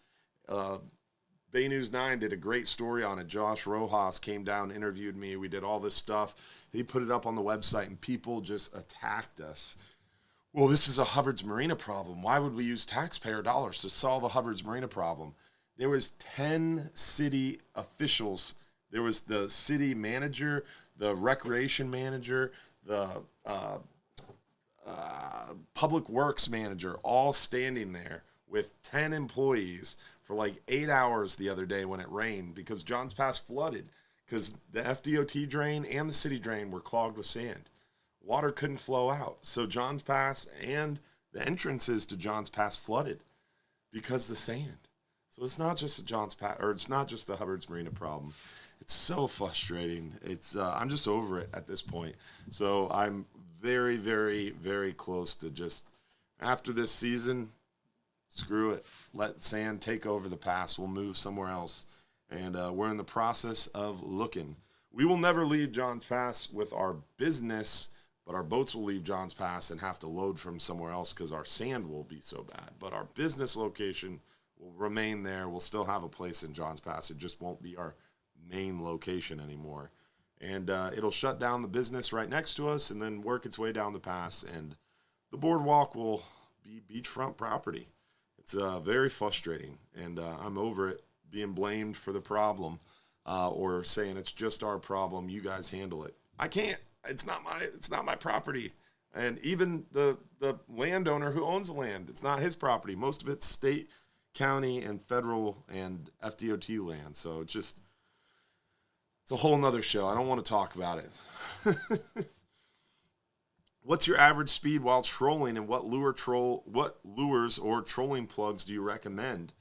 Bay News 9 did a great story on it. Josh Rojas came down, interviewed me. We did all this stuff. He put it up on the website, and people just attacked us. Well, this is a Hubbard's Marina problem. Why would we use taxpayer dollars to solve a Hubbard's Marina problem? There was 10 city officials. There was the city manager, the recreation manager, the public works manager, all standing there with 10 employees for like 8 hours the other day when it rained, because Johns Pass flooded because the FDOT drain and the city drain were clogged with sand. Water couldn't flow out. So Johns Pass and the entrances to Johns Pass flooded because of the sand. So it's not just the Johns Pass, or it's not just the Hubbard's Marina problem. It's so frustrating. It's I'm just over it at this point. So I'm very, very, very close to just, after this season, screw it. Let sand take over the pass. We'll move somewhere else. And we're in the process of looking. We will never leave Johns Pass with our business, but our boats will leave Johns Pass and have to load from somewhere else because our sand will be so bad. But our business location will remain there. We'll still have a place in Johns Pass. It just won't be our main location anymore. And it'll shut down the business right next to us and then work its way down the pass. And the boardwalk will be beachfront property. It's very frustrating. And I'm over it being blamed for the problem or saying it's just our problem. You guys handle it. I can't. It's not my property. And even the landowner who owns the land, it's not his property. Most of it's state, county, and federal and FDOT land. So it's a whole nother show. I don't want to talk about it. What's your average speed while trolling, and what lures or trolling plugs do you recommend?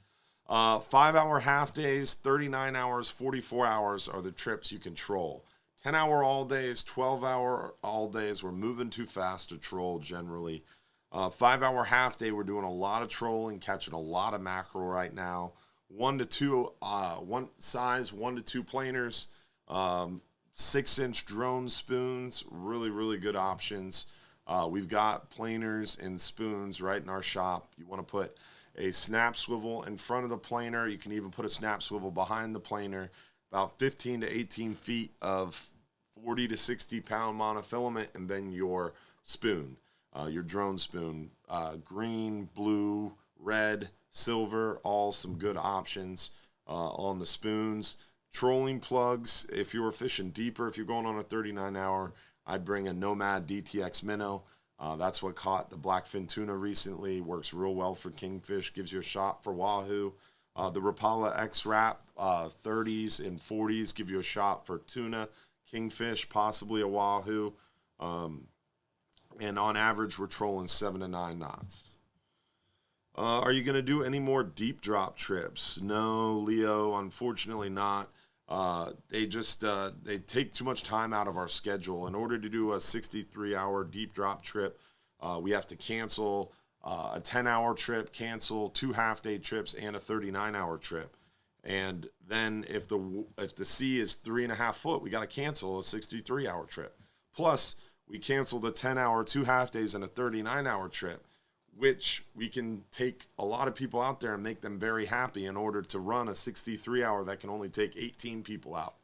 5-hour half days, 39 hours, 44 hours are the trips you can troll. 10-hour all days, 12-hour all days, we're moving too fast to troll generally. 5-hour half day, we're doing a lot of trolling, catching a lot of mackerel right now. 1 to 2 planers, 6-inch drone spoons, really, really good options. We've got planers and spoons right in our shop. You want to put a snap swivel in front of the planer. You can even put a snap swivel behind the planer. About 15 to 18 feet of 40 to 60 pound monofilament, and then your spoon, your drone spoon, green, blue, red, silver, all some good options on the spoons. Trolling plugs, if you were fishing deeper, if you're going on a 39-hour, I'd bring a Nomad DTX Minnow. That's what caught the blackfin tuna recently. Works real well for kingfish, gives you a shot for wahoo. The Rapala X-Wrap 30s and 40s give you a shot for tuna, kingfish, possibly a wahoo. And on average, we're trolling 7 to 9 knots. Are you going to do any more deep drop trips? No, Leo, unfortunately not. They take too much time out of our schedule. In order to do a 63-hour deep drop trip, we have to cancel a 10-hour trip, cancel 2 half-day trips, and a 39-hour trip. And then if the sea is 3.5 foot, we got to cancel a 63-hour trip. Plus, we canceled a 10-hour, 2 half-days, and a 39-hour trip, which we can take a lot of people out there and make them very happy in order to run a 63-hour that can only take 18 people out.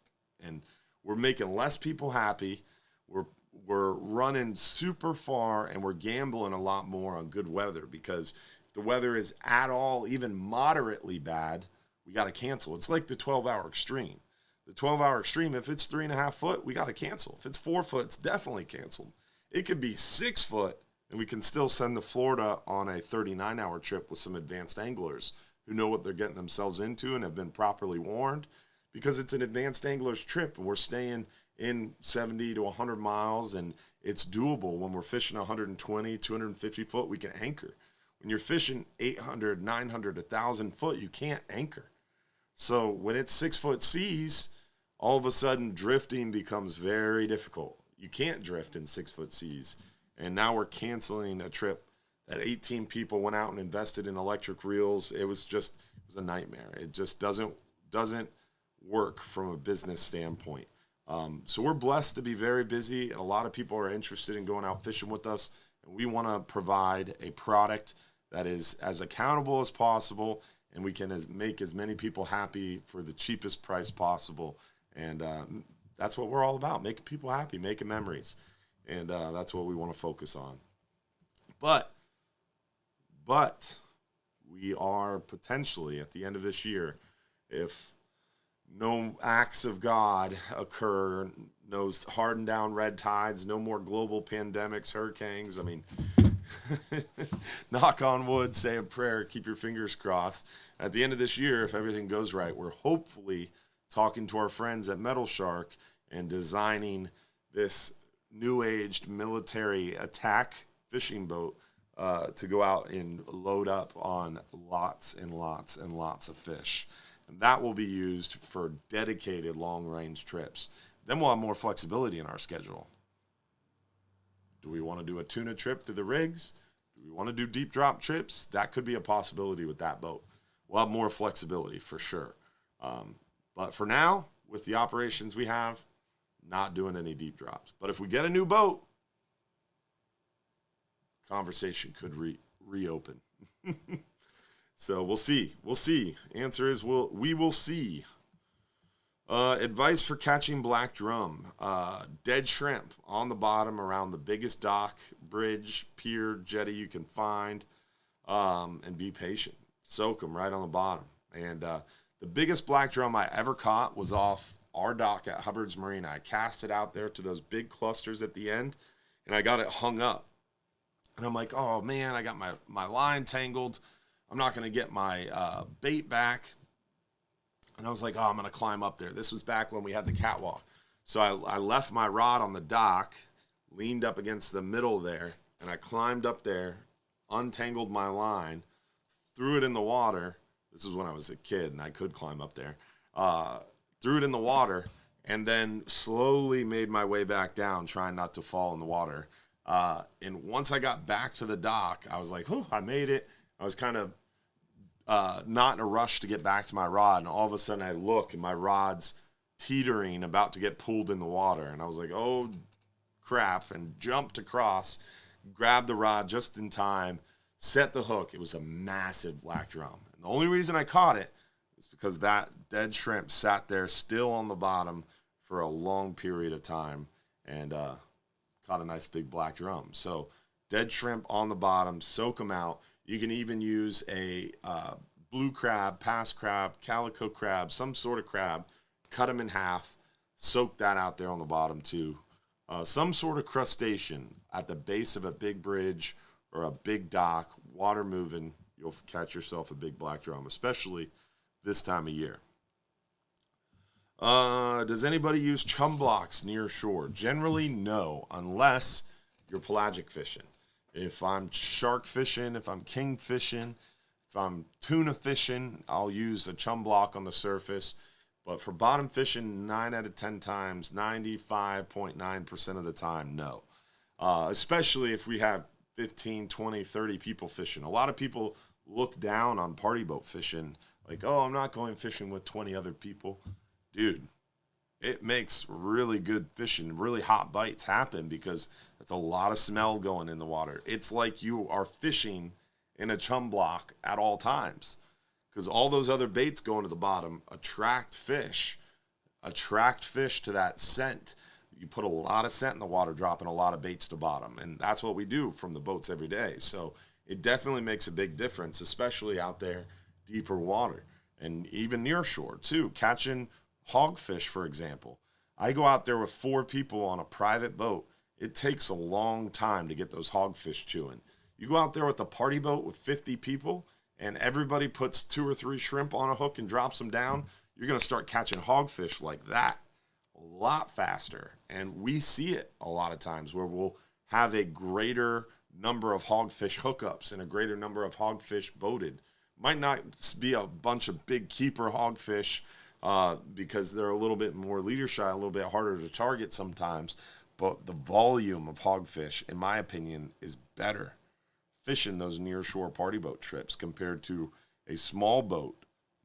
And we're making less people happy. We're running super far, and we're gambling a lot more on good weather, because if the weather is at all even moderately bad, we got to cancel. It's like the 12-hour extreme. The 12-hour extreme, if it's 3.5 foot, we got to cancel. If it's 4 foot, it's definitely canceled. It could be 6 foot, and we can still send to Florida on a 39-hour trip with some advanced anglers who know what they're getting themselves into and have been properly warned, because it's an advanced angler's trip, and we're staying in 70 to 100 miles, and it's doable. When we're fishing 120, 250 foot, we can anchor. When you're fishing 800, 900, 1,000 foot, you can't anchor. So when it's 6 foot seas, all of a sudden drifting becomes very difficult. You can't drift in 6 foot seas. And now we're canceling a trip that 18 people went out and invested in electric reels. It was a nightmare. It just doesn't work from a business standpoint. So we're blessed to be very busy, and a lot of people are interested in going out fishing with us. And we want to provide a product that is as accountable as possible, and we can make as many people happy for the cheapest price possible. And that's what we're all about, making people happy, making memories. And that's what we want to focus on. But we are potentially, at the end of this year, if no acts of God occur, no hardened down red tides, no more global pandemics, hurricanes. I mean, knock on wood, say a prayer, keep your fingers crossed. At the end of this year, if everything goes right, we're hopefully talking to our friends at Metal Shark and designing this new-aged military attack fishing boat to go out and load up on lots and lots and lots of fish. And that will be used for dedicated long-range trips. Then we'll have more flexibility in our schedule. Do we want to do a tuna trip to the rigs? Do we want to do deep drop trips? That could be a possibility with that boat. We'll have more flexibility for sure. But for now, with the operations we have, not doing any deep drops. But if we get a new boat, conversation could reopen. So we'll see. We'll see. Answer is we will see. Advice for catching black drum. Dead shrimp on the bottom around the biggest dock, bridge, pier, jetty you can find. And be patient. Soak them right on the bottom. And the biggest black drum I ever caught was off our dock at Hubbard's Marina. I cast it out there to those big clusters at the end, and I got it hung up. And I'm like, oh, man, I got my line tangled. I'm not going to get my bait back. And I was like, oh, I'm going to climb up there. This was back when we had the catwalk. So I left my rod on the dock, leaned up against the middle there, and I climbed up there, untangled my line, threw it in the water. This is when I was a kid, and I could climb up there. Threw it in the water, and then slowly made my way back down, trying not to fall in the water. And once I got back to the dock, I was like, I made it. I was kind of not in a rush to get back to my rod, and all of a sudden I look, and my rod's teetering, about to get pulled in the water. And I was like, oh, crap, and jumped across, grabbed the rod just in time, set the hook. It was a massive black drum. And the only reason I caught it is because that dead shrimp sat there still on the bottom for a long period of time and caught a nice big black drum. So dead shrimp on the bottom, soak them out. You can even use a blue crab, pass crab, calico crab, some sort of crab, cut them in half, soak that out there on the bottom too. Some sort of crustacean at the base of a big bridge or a big dock, water moving, you'll catch yourself a big black drum, especially this time of year. Does anybody use chum blocks near shore? Generally, no, unless you're pelagic fishing. If I'm shark fishing, if I'm king fishing, if I'm tuna fishing, I'll use a chum block on the surface. But for bottom fishing, 9 out of 10 times, 95.9% of the time, no. Especially if we have 15, 20, 30 people fishing. A lot of people look down on party boat fishing like, oh, I'm not going fishing with 20 other people. Dude, it makes really good fishing, really hot bites happen because that's a lot of smell going in the water. It's like you are fishing in a chum block at all times because all those other baits going to the bottom attract fish to that scent. You put a lot of scent in the water, dropping a lot of baits to bottom, and that's what we do from the boats every day. So it definitely makes a big difference, especially out there deeper water and even near shore too. Catching hogfish, for example. I go out there with 4 people on a private boat. It takes a long time to get those hogfish chewing. You go out there with a party boat with 50 people and everybody puts 2 or 3 shrimp on a hook and drops them down, you're going to start catching hogfish like that a lot faster. And we see it a lot of times where we'll have a greater number of hogfish hookups and a greater number of hogfish boated. Might not be a bunch of big keeper hogfish because they're a little bit more leader shy, a little bit harder to target sometimes. but the volume of hogfish, in my opinion, is better fishing those near shore party boat trips compared to a small boat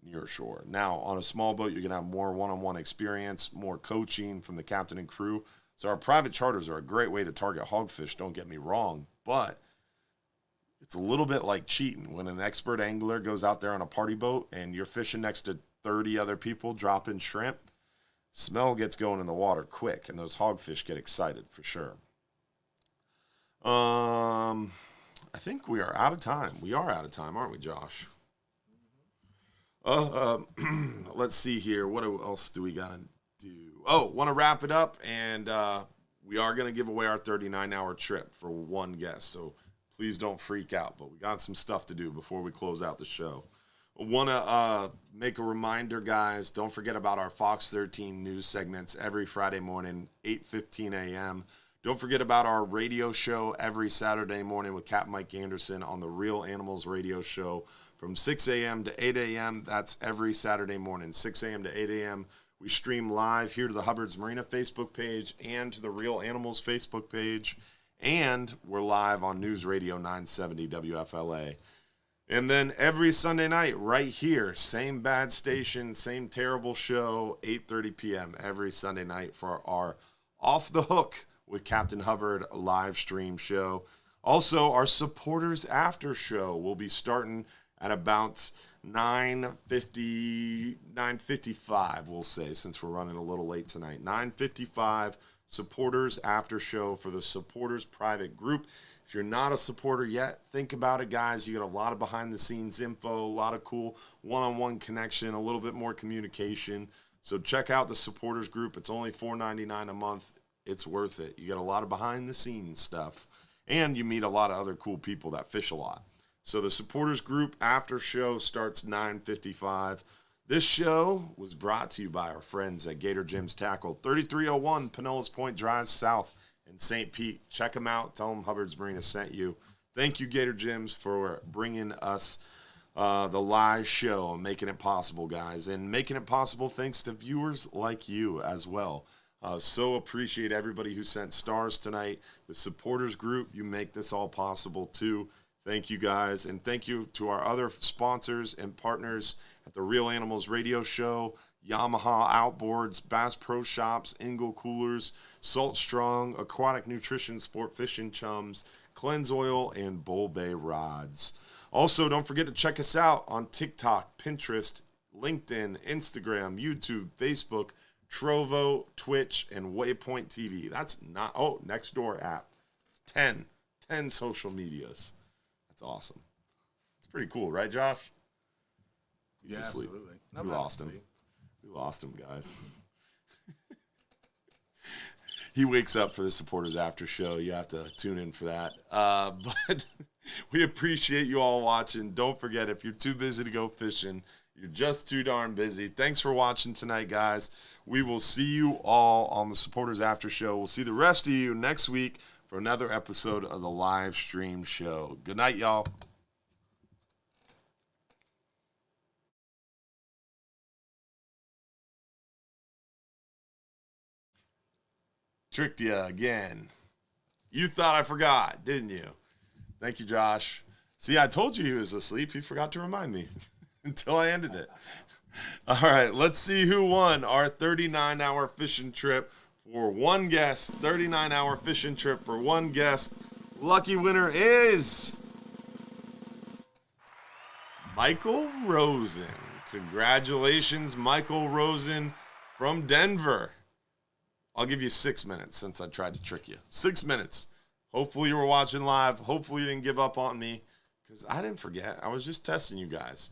near shore. Now, on a small boat, you're going to have more one-on-one experience, more coaching from the captain and crew. So our private charters are a great way to target hogfish, don't get me wrong, but it's a little bit like cheating. When an expert angler goes out there on a party boat and you're fishing next to 30 other people dropping shrimp, smell gets going in the water quick, and those hogfish get excited for sure. I think we are out of time. We are out of time, aren't we, Josh? Let's see here. What else do we got to do? Oh, want to wrap it up, and we are going to give away our 39-hour trip for one guest, so please don't freak out, but we got some stuff to do before we close out the show. I want to make a reminder, guys, don't forget about our Fox 13 news segments every Friday morning, 8:15 a.m. Don't forget about our radio show every Saturday morning with Capt. Mike Anderson on the Real Animals radio show from 6 a.m. to 8 a.m. That's every Saturday morning, 6 a.m. to 8 a.m. We stream live here to the Hubbard's Marina Facebook page and to the Real Animals Facebook page. And we're live on News Radio 970 WFLA. And then every Sunday night, right here, same bad station, same terrible show, 8:30 p.m. every Sunday night for our Off the Hook with Captain Hubbard live stream show. Also, our supporters after show will be starting at about 9:55, we'll say, since we're running a little late tonight. 9:55 supporters after show for the supporters private group. If you're not a supporter yet, think about it, guys. You get a lot of behind-the-scenes info, a lot of cool one-on-one connection, a little bit more communication. So check out the supporters group. It's only $4.99 a month. It's worth it. You get a lot of behind-the-scenes stuff, and you meet a lot of other cool people that fish a lot. So the supporters group after show starts 9:55. This show was brought to you by our friends at Gator Jim's Tackle, 3301 Pinellas Point Drive South in St. Pete. Check them out. Tell them Hubbard's Marina sent you. Thank you, Gator Jim's, for bringing us the live show and making it possible, guys, and making it possible thanks to viewers like you as well. So appreciate everybody who sent stars tonight. The supporters group, you make this all possible too. Thank you, guys, and thank you to our other sponsors and partners at the Real Animals Radio Show, Yamaha Outboards, Bass Pro Shops, Engel Coolers, Salt Strong, Aquatic Nutrition, Sport Fishing Chums, Cleanse Oil, and Bull Bay Rods. Also, don't forget to check us out on TikTok, Pinterest, LinkedIn, Instagram, YouTube, Facebook, Trovo, Twitch, and Waypoint TV. That's not, Nextdoor app. 10 social medias. That's awesome. It's pretty cool, right, Josh? He's asleep. Absolutely. We lost him. We lost him, guys. He wakes up for the supporters after show. You have to tune in for that. But we appreciate you all watching. Don't forget, if you're too busy to go fishing, you're just too darn busy. Thanks for watching tonight, guys. We will see you all on the supporters after show. We'll see the rest of you next week for another episode of the live stream show. Good night, y'all. Tricked you again. You thought I forgot, didn't you? Thank you, Josh. See, I told you he was asleep. He forgot to remind me until I ended it. All right, let's see who won our 39-hour fishing trip for one guest. 39-hour fishing trip for one guest. Lucky winner is Michael Rosen. Congratulations, Michael Rosen from Denver. I'll give you 6 minutes since I tried to trick you. 6 minutes. Hopefully you were watching live. Hopefully you didn't give up on me because I didn't forget. I was just testing you guys.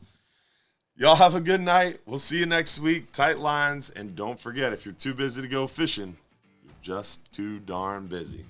Y'all have a good night. We'll see you next week. Tight lines. And don't forget, if you're too busy to go fishing, you're just too darn busy.